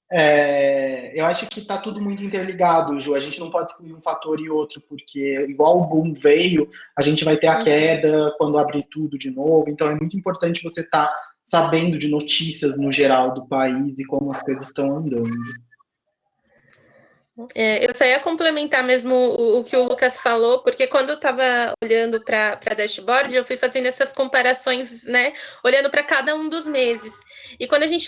Eu acho que está tudo muito interligado, Ju. A gente não pode excluir um fator e outro, porque igual o boom veio, a gente vai ter a queda quando abrir tudo de novo. Então é muito importante você estar sabendo de notícias no geral do país e como as coisas estão andando. Eu só ia complementar mesmo o que o Lucas falou, porque quando eu estava olhando para a dashboard, eu fui fazendo essas comparações, né? Olhando para cada um dos meses. E quando a gente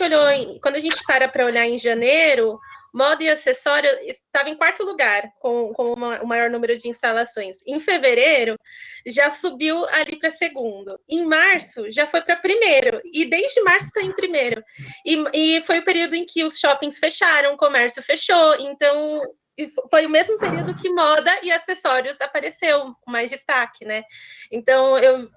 quando a gente para olhar em janeiro, moda e acessório estava em quarto lugar, com o maior número de instalações. Em fevereiro, já subiu ali para segundo. Em março, já foi para primeiro. E desde março está em primeiro. E foi o período em que os shoppings fecharam, o comércio fechou. Então, foi o mesmo período que moda e acessórios apareceu com mais destaque, né? Então,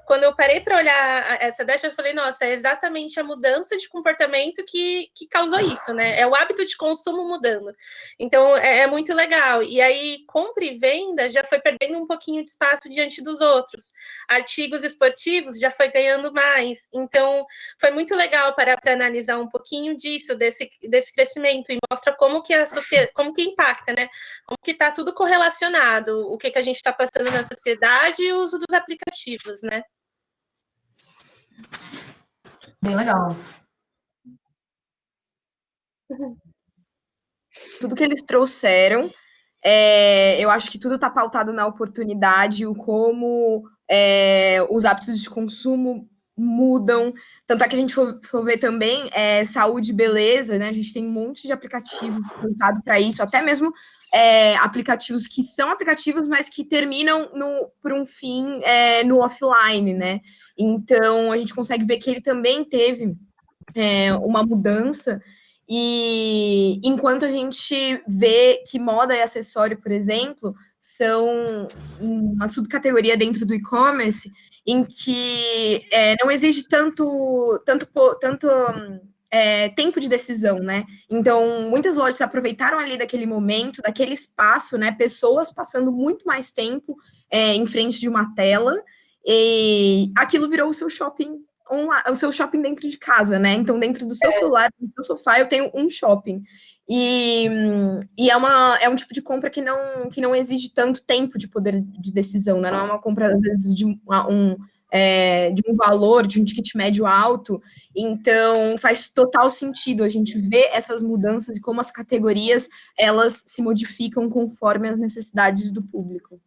quando eu parei para olhar essa dash, eu falei, nossa, é exatamente a mudança de comportamento que causou isso, né? É o hábito de consumo mudando. Então, é muito legal. E aí, compra e venda já foi perdendo um pouquinho de espaço diante dos outros. Artigos esportivos já foi ganhando mais. Então, foi muito legal para analisar um pouquinho disso, desse crescimento, e mostra como que a sociedade, como que impacta, né? Como que está tudo correlacionado, o que a gente está passando na sociedade e o uso dos aplicativos, né? Bem legal. Tudo que eles trouxeram, eu acho que tudo está pautado na oportunidade, o como os hábitos de consumo mudam. Tanto é que a gente for ver também saúde e beleza, né? A gente tem um monte de aplicativo voltado para isso, até mesmo aplicativos que são aplicativos, mas que terminam por um fim no offline, né? Então a gente consegue ver que ele também teve uma mudança. E enquanto a gente vê que moda e acessório, por exemplo, são uma subcategoria dentro do e-commerce em que não exige tanto tempo de decisão, né? Então, muitas lojas se aproveitaram ali daquele momento, daquele espaço, né? Pessoas passando muito mais tempo em frente de uma tela, e aquilo virou o seu shopping online, o seu shopping dentro de casa, né? Então, dentro do seu celular, do seu sofá, eu tenho um shopping. E é um tipo de compra que não exige tanto tempo de poder de decisão, né? Não é uma compra, às vezes, de um valor, de um ticket médio alto. Então, faz total sentido a gente ver essas mudanças e como as categorias, elas se modificam conforme as necessidades do público.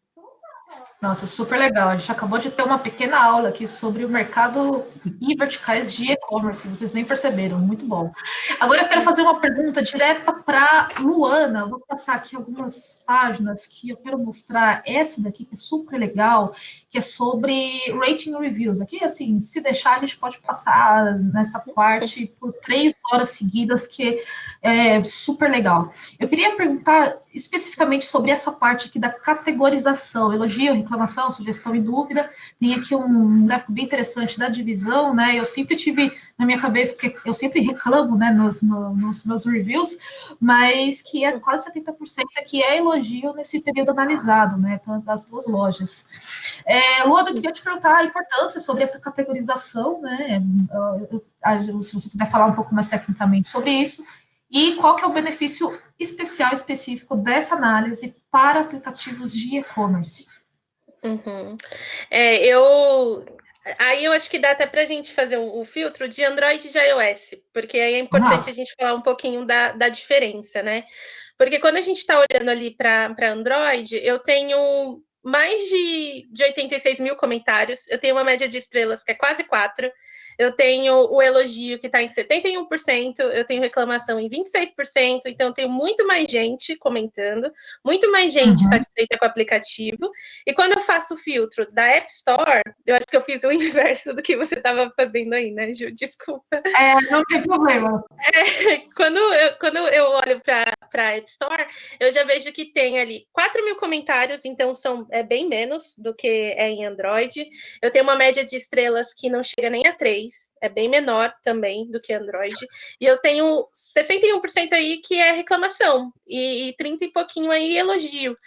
Nossa, super legal. A gente acabou de ter uma pequena aula aqui sobre o mercado e verticais de e-commerce. Vocês nem perceberam, muito bom. Agora eu quero fazer uma pergunta direta para Luana. Vou passar aqui algumas páginas que eu quero mostrar. Essa daqui que é super legal, que é sobre rating reviews. Aqui, assim, se deixar, a gente pode passar nessa parte por 3 horas seguidas, que é super legal. Eu queria perguntar especificamente sobre essa parte aqui da categorização, elogio, reclamação, sugestão e dúvida. Tem aqui um gráfico bem interessante da divisão, né? Eu sempre tive na minha cabeça, porque eu sempre reclamo, né, nos meus reviews, mas que é quase 70% que é elogio nesse período analisado, né? Tanto das duas lojas. Luana, eu queria te perguntar a importância sobre essa categorização, né? Se você puder falar um pouco mais tecnicamente sobre isso. E qual que é o benefício especial, específico dessa análise para aplicativos de e-commerce? Uhum. Aí eu acho que dá até para a gente fazer o filtro de Android e de iOS, porque aí é importante a gente falar um pouquinho da diferença, né? Porque quando a gente está olhando ali para Android, eu tenho mais de 86 mil comentários, eu tenho uma média de estrelas que é quase 4, eu tenho o elogio que está em 71%, eu tenho reclamação em 26%, então eu tenho muito mais gente comentando, muito mais gente satisfeita com o aplicativo. E quando eu faço o filtro da App Store, eu acho que eu fiz o inverso do que você estava fazendo aí, né, Ju? Desculpa. Não tem problema. Quando eu olho para a App Store, eu já vejo que tem ali 4 mil comentários, então é bem menos do que é em Android. Eu tenho uma média de estrelas que não chega nem a 3, é bem menor também do que Android. E eu tenho 61% aí que é reclamação, e 30 e pouquinho aí elogio.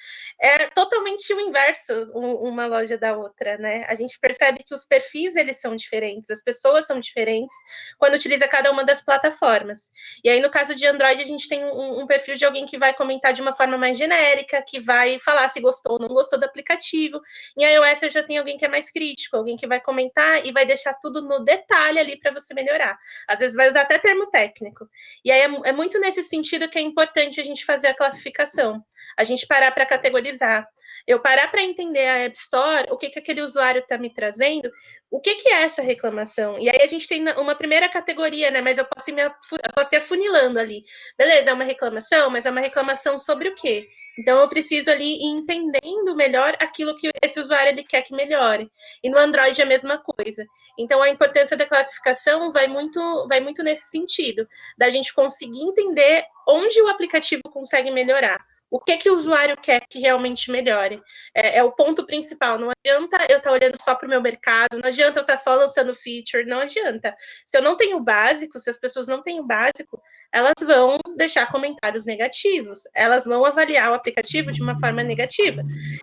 É totalmente o inverso, uma loja da outra, né? A gente percebe que os perfis, eles são diferentes, as pessoas são diferentes quando utiliza cada uma das plataformas. E aí, no caso de Android, a gente tem um perfil de alguém que vai comentar de uma forma mais genérica, que vai falar se gostou ou não gostou do aplicativo. Em iOS, eu já tenho alguém que é mais crítico, alguém que vai comentar e vai deixar tudo no detalhe ali para você melhorar. Às vezes vai usar até termo técnico. E aí é muito nesse sentido que é importante a gente fazer a classificação, a gente parar para categorizar. Eu parar para entender a App Store, o que aquele usuário está me trazendo, o que é essa reclamação? E aí a gente tem uma primeira categoria, né? Mas eu posso ir afunilando ali. Beleza, é uma reclamação, mas é uma reclamação sobre o quê? Então eu preciso ali ir entendendo melhor aquilo que esse usuário ele quer que melhore. E no Android é a mesma coisa. Então a importância da classificação vai muito nesse sentido, da gente conseguir entender onde o aplicativo consegue melhorar. O que o usuário quer que realmente melhore? É o ponto principal. Não adianta eu estar olhando só para o meu mercado, não adianta eu estar só lançando feature, não adianta. Se eu não tenho o básico, se as pessoas não têm o básico, elas vão deixar comentários negativos, elas vão avaliar o aplicativo de uma forma negativa.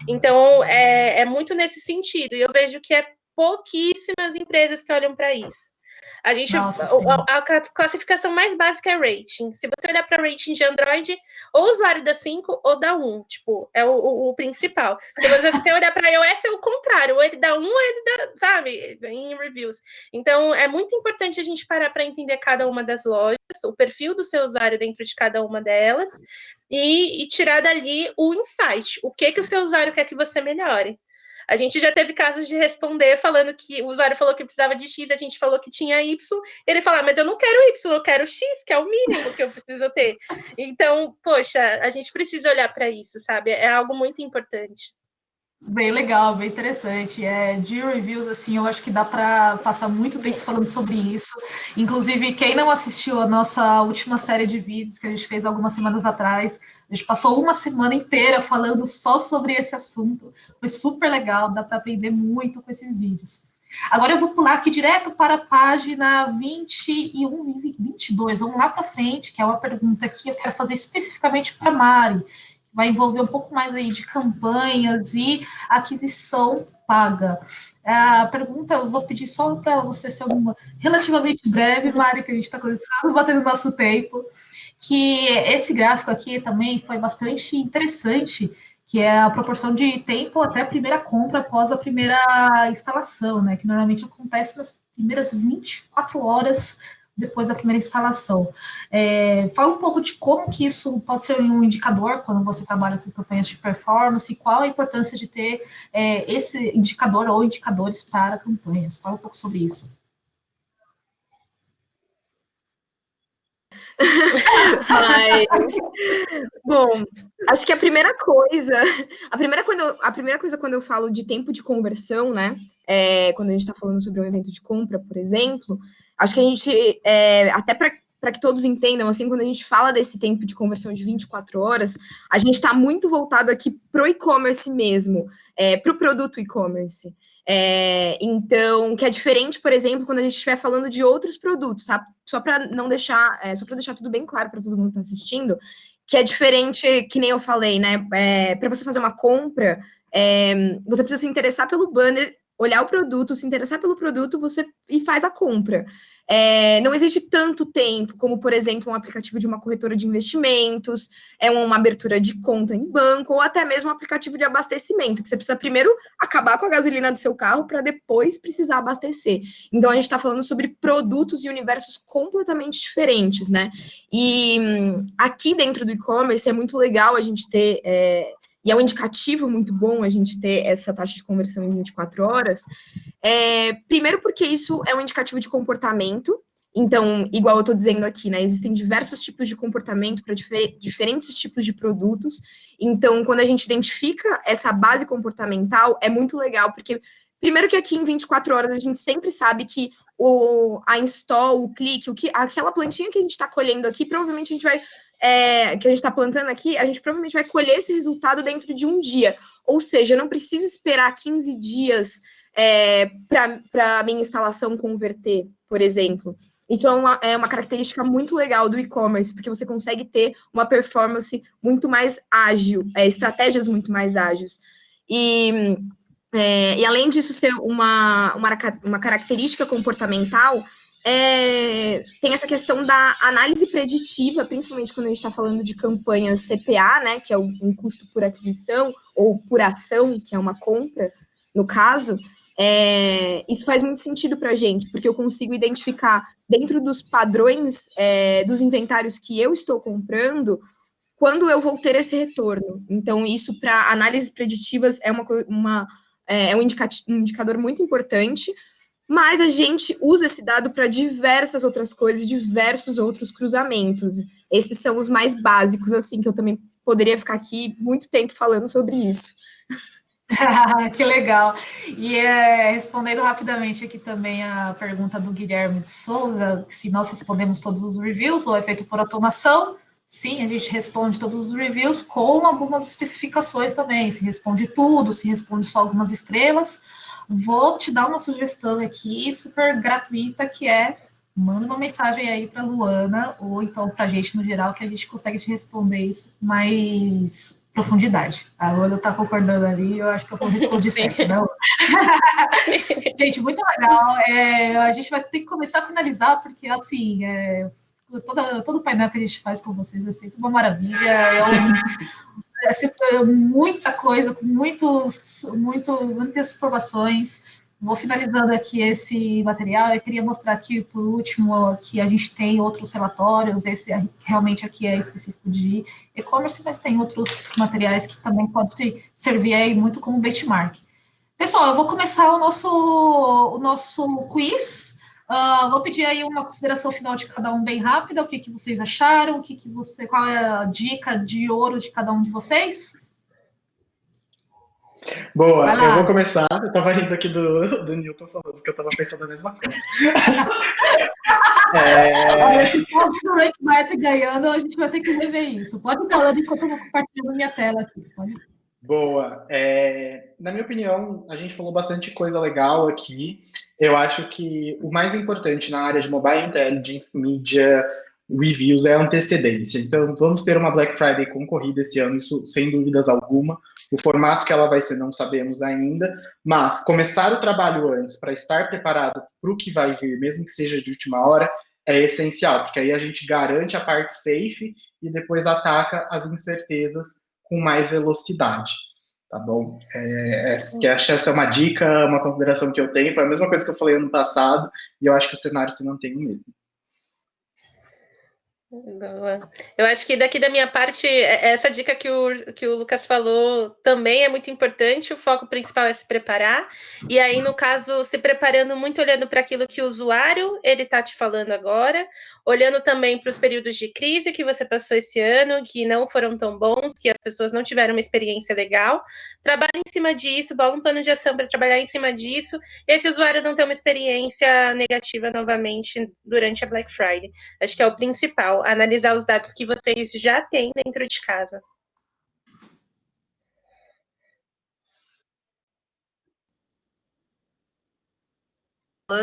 Então, é muito nesse sentido. E eu vejo que é pouquíssimas empresas que olham para isso. A classificação mais básica é rating. Se você olhar para rating de Android, ou o usuário dá 5 ou dá 1, tipo, é o principal. Se você olhar para iOS, é o contrário, ou ele dá 1 ou ele dá, sabe, em reviews. Então, é muito importante a gente parar para entender cada uma das lojas, o perfil do seu usuário dentro de cada uma delas, e tirar dali o insight, o que o seu usuário quer que você melhore. A gente já teve casos de responder falando que o usuário falou que precisava de X, a gente falou que tinha Y, ele falou, mas eu não quero Y, eu quero X, que é o mínimo que eu preciso ter. Então, poxa, a gente precisa olhar para isso, sabe? É algo muito importante. Bem legal, bem interessante. De reviews, assim, eu acho que dá para passar muito tempo falando sobre isso. Inclusive, quem não assistiu a nossa última série de vídeos que a gente fez algumas semanas atrás, a gente passou uma semana inteira falando só sobre esse assunto. Foi super legal, dá para aprender muito com esses vídeos. Agora eu vou pular aqui direto para a página 21 e 22. Vamos lá para frente, que é uma pergunta que eu quero fazer especificamente para a Mari. Vai envolver um pouco mais aí de campanhas e aquisição paga. A pergunta eu vou pedir só para você ser relativamente breve, Mari, que a gente está começando, batendo nosso tempo, que esse gráfico aqui também foi bastante interessante, que é a proporção de tempo até a primeira compra após a primeira instalação, né? Que normalmente acontece nas primeiras 24 horas depois da primeira instalação. Fala um pouco de como que isso pode ser um indicador quando você trabalha com campanhas de performance e qual a importância de ter esse indicador ou indicadores para campanhas. Fala um pouco sobre isso. Mas, bom, acho que a primeira coisa quando eu falo de tempo de conversão, né? Quando a gente está falando sobre um evento de compra, por exemplo, acho que a gente, até para que todos entendam, assim, quando a gente fala desse tempo de conversão de 24 horas, a gente está muito voltado aqui para o e-commerce mesmo, para o produto e-commerce. Então, que é diferente, por exemplo, quando a gente estiver falando de outros produtos, sabe? Só para deixar tudo bem claro para todo mundo que está assistindo, que é diferente, que nem eu falei, né? Para você fazer uma compra, você precisa se interessar pelo banner, olhar o produto, se interessar pelo produto, e faz a compra. Não existe tanto tempo como, por exemplo, um aplicativo de uma corretora de investimentos, uma abertura de conta em banco, ou até mesmo um aplicativo de abastecimento, que você precisa primeiro acabar com a gasolina do seu carro para depois precisar abastecer. Então, a gente está falando sobre produtos e universos completamente diferentes, né? E aqui dentro do e-commerce é muito legal a gente ter... e é um indicativo muito bom a gente ter essa taxa de conversão em 24 horas, primeiro porque isso é um indicativo de comportamento. Então, igual eu estou dizendo aqui, né, existem diversos tipos de comportamento para diferentes tipos de produtos. Então, quando a gente identifica essa base comportamental, é muito legal, porque primeiro que aqui em 24 horas a gente sempre sabe que a install, o clique, aquela plantinha que a gente está colhendo aqui, provavelmente a gente vai que a gente está plantando aqui, a gente provavelmente vai colher esse resultado dentro de um dia. Ou seja, eu não preciso esperar 15 dias para a minha instalação converter, por exemplo. Isso é uma característica muito legal do e-commerce, porque você consegue ter uma performance muito mais ágil, estratégias muito mais ágeis. E além disso ser uma característica comportamental, tem essa questão da análise preditiva, principalmente quando a gente está falando de campanhas CPA, né, que é um custo por aquisição, ou por ação, que é uma compra, no caso. Isso faz muito sentido para a gente, porque eu consigo identificar dentro dos padrões dos inventários que eu estou comprando, quando eu vou ter esse retorno. Então, isso para análises preditivas é um indicador muito importante, mas a gente usa esse dado para diversas outras coisas, diversos outros cruzamentos. Esses são os mais básicos, assim, que eu também poderia ficar aqui muito tempo falando sobre isso. Que legal. E respondendo rapidamente aqui também a pergunta do Guilherme de Souza, se nós respondemos todos os reviews ou é feito por automação, sim, a gente responde todos os reviews com algumas especificações também, se responde tudo, se responde só algumas estrelas. Vou te dar uma sugestão aqui, super gratuita, que manda uma mensagem aí para a Luana, ou então para a gente no geral, que a gente consegue te responder isso mais profundidade. A Luana está concordando ali, eu acho que eu vou responder certo, não? Gente, muito legal. A gente vai ter que começar a finalizar, porque, assim, todo o painel que a gente faz com vocês é sempre uma maravilha, é sempre muita coisa, com muitas informações. Vou finalizando aqui esse material. Eu queria mostrar aqui, por último, que a gente tem outros relatórios. Esse realmente aqui é específico de e-commerce, mas tem outros materiais que também podem servir aí muito como benchmark. Pessoal, eu vou começar o nosso quiz. Vou pedir aí uma consideração final de cada um bem rápida. O que vocês acharam? Qual é a dica de ouro de cada um de vocês? Boa, eu vou começar. Eu estava rindo aqui do Newton falando, porque eu estava pensando a mesma coisa. Se for o Rank Map ganhando, a gente vai ter que rever isso. Pode ir falando enquanto eu vou compartilhando minha tela aqui. Boa. Na minha opinião, a gente falou bastante coisa legal aqui. Eu acho que o mais importante na área de Mobile Intelligence, Media, Reviews é a antecedência. Então, vamos ter uma Black Friday concorrida esse ano, isso sem dúvidas alguma. O formato que ela vai ser não sabemos ainda, mas começar o trabalho antes para estar preparado para o que vai vir, mesmo que seja de última hora, é essencial, porque aí a gente garante a parte safe e depois ataca as incertezas com mais velocidade, tá bom? Essa é uma dica, uma consideração que eu tenho, foi a mesma coisa que eu falei ano passado, e eu acho que o cenário se mantém o mesmo. Eu acho que daqui da minha parte, essa dica que o Lucas falou também é muito importante. O foco principal é se preparar. E aí, no caso, se preparando muito, olhando para aquilo que o usuário ele está te falando agora, olhando também para os períodos de crise que você passou esse ano, que não foram tão bons, que as pessoas não tiveram uma experiência legal. Trabalhe em cima disso, bola um plano de ação para trabalhar em cima disso. E esse usuário não ter uma experiência negativa novamente durante a Black Friday. Acho que é o principal. Analisar os dados que vocês já têm dentro de casa.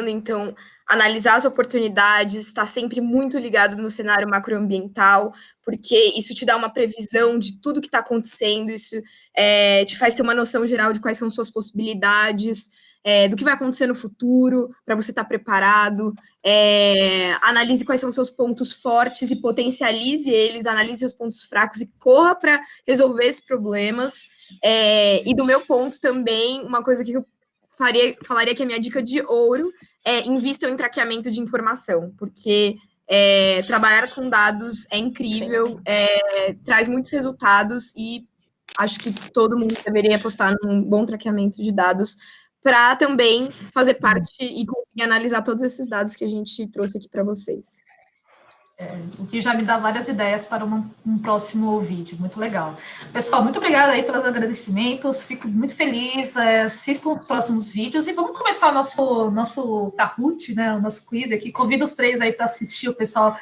Então, analisar as oportunidades, estar sempre muito ligado no cenário macroambiental, porque isso te dá uma previsão de tudo que está acontecendo, isso te faz ter uma noção geral de quais são suas possibilidades, do que vai acontecer no futuro, para você estar preparado. Analise quais são seus pontos fortes e potencialize eles, analise seus pontos fracos e corra para resolver esses problemas. E do meu ponto também, uma coisa que eu falaria que a minha dica de ouro é invistam em traqueamento de informação, porque trabalhar com dados é incrível, traz muitos resultados e acho que todo mundo deveria apostar num bom traqueamento de dados para também fazer parte e conseguir analisar todos esses dados que a gente trouxe aqui para vocês. O que já me dá várias ideias para um próximo vídeo. Muito legal. Pessoal, muito obrigada aí pelos agradecimentos. Fico muito feliz. Assistam os próximos vídeos e vamos começar o nosso Kahoot, né? O nosso quiz aqui. Convido os três aí para assistir o pessoal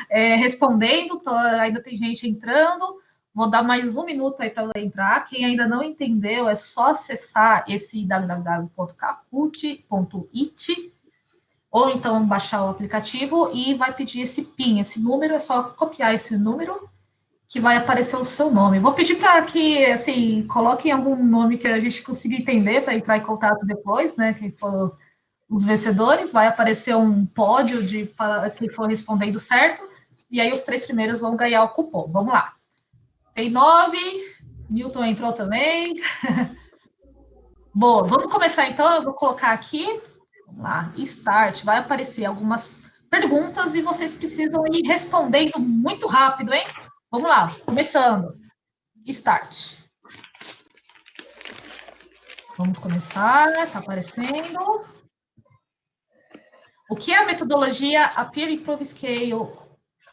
respondendo. Ainda tem gente entrando. Vou dar mais um minuto aí para entrar. Quem ainda não entendeu, é só acessar esse www.kahoot.it ou então baixar o aplicativo e vai pedir esse PIN, esse número, é só copiar esse número que vai aparecer o seu nome. Vou pedir para que, assim, coloquem algum nome que a gente consiga entender para entrar em contato depois, né, quem for os vencedores, vai aparecer um pódio para quem for respondendo certo, e aí os 3 primeiros vão ganhar o cupom. Vamos lá. Tem 9, Milton entrou também. Boa, vamos começar então, eu vou colocar aqui. Vamos lá, start, vai aparecer algumas perguntas e vocês precisam ir respondendo muito rápido, hein? Vamos lá, começando. Start. Vamos começar, tá aparecendo. O que é a metodologia Appear, Improve, Scale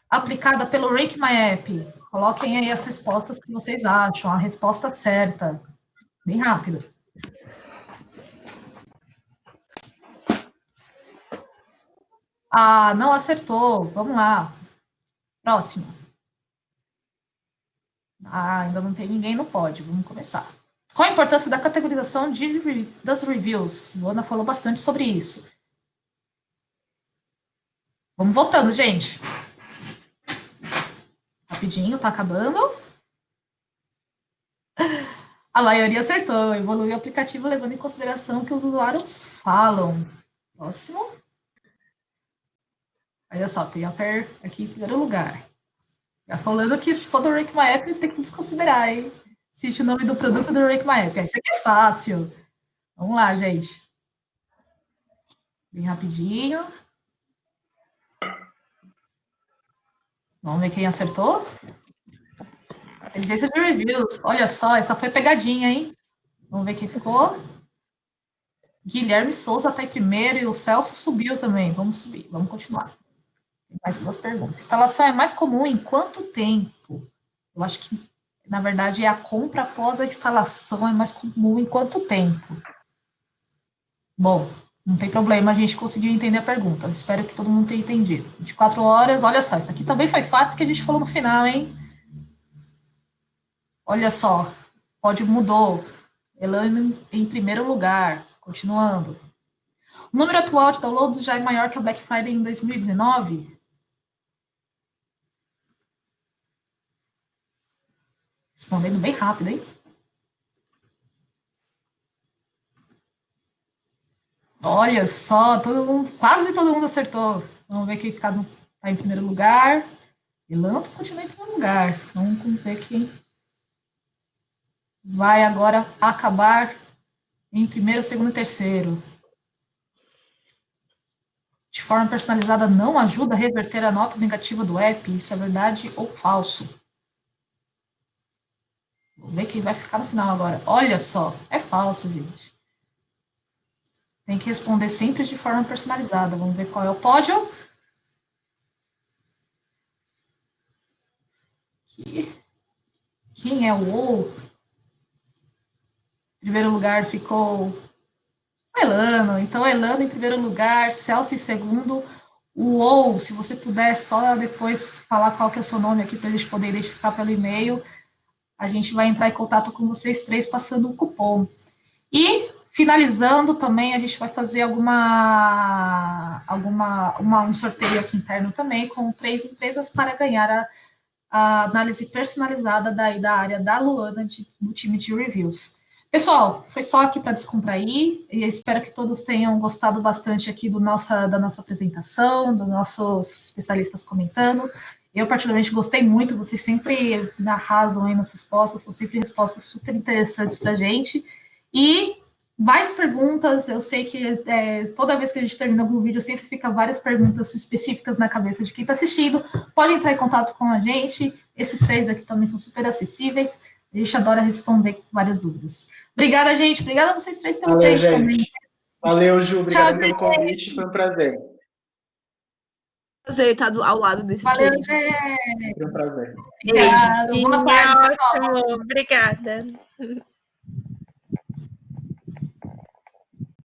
aplicada pelo Rank My App? Coloquem aí as respostas que vocês acham, a resposta certa. Bem rápido. Ah, não acertou. Vamos lá. Próximo. Ah, ainda não tem ninguém no pódio. Vamos começar. Qual a importância da categorização das reviews? Luana falou bastante sobre isso. Vamos voltando, gente. Rapidinho, tá acabando. A maioria acertou. Evoluiu o aplicativo levando em consideração o que os usuários falam. Próximo. Olha só, tem a Per aqui em primeiro lugar. Já falando que se for do Rank My App, tem que desconsiderar, hein? Cite o nome do produto do Rank My App. Isso aqui é fácil. Vamos lá, gente. Bem rapidinho. Vamos ver quem acertou. Inteligência de reviews. Olha só, essa foi pegadinha, hein? Vamos ver quem ficou. Guilherme Souza está em primeiro e o Celso subiu também. Vamos subir, vamos continuar. Tem mais 2 perguntas. Instalação é mais comum em quanto tempo? Eu acho que, na verdade, é a compra após a instalação é mais comum em quanto tempo? Bom, não tem problema, a gente conseguiu entender a pergunta. Espero que todo mundo tenha entendido. 24 horas, olha só, isso aqui também foi fácil que a gente falou no final, hein? Olha só, pódio mudou. Elane em primeiro lugar. Continuando. O número atual de downloads já é maior que a Black Friday em 2019? Respondendo bem rápido, hein? Olha só, quase todo mundo acertou. Vamos ver quem tá em primeiro lugar. Elanto continua em primeiro lugar. Vamos ver quem vai agora acabar em primeiro, segundo e terceiro. De forma personalizada não ajuda a reverter a nota negativa do app. Isso é verdade ou falso? Vamos ver quem vai ficar no final agora. Olha só, é falso, gente. Tem que responder sempre de forma personalizada. Vamos ver qual é o pódio. Aqui. Quem é o ou? Em primeiro lugar ficou o Elano. Então, Elano em primeiro lugar, Celso em segundo. O ou, se você puder só depois falar qual que é o seu nome aqui para a gente poder identificar pelo e-mail, a gente vai entrar em contato com vocês três passando o cupom. E, finalizando também, a gente vai fazer um sorteio aqui interno também com 3 empresas para ganhar a análise personalizada da área da Luana no time de reviews. Pessoal, foi só aqui para descontrair e espero que todos tenham gostado bastante aqui da nossa apresentação, dos nossos especialistas comentando. Eu, particularmente, gostei muito, vocês sempre arrasam aí nas respostas, são sempre respostas super interessantes para a gente. E mais perguntas, eu sei que toda vez que a gente termina algum vídeo, sempre fica várias perguntas específicas na cabeça de quem está assistindo. Pode entrar em contato com a gente, esses 3 aqui também são super acessíveis, a gente adora responder várias dúvidas. Obrigada, gente, obrigada a vocês 3 pelo Valeu, tempo gente. também. Valeu, Ju, obrigado Tchau, pelo convite, foi um prazer. Prazer estar ao lado desse Valeu, querido. André. Foi um prazer. Obrigada. Boa tarde, pessoal. Ótimo, obrigada.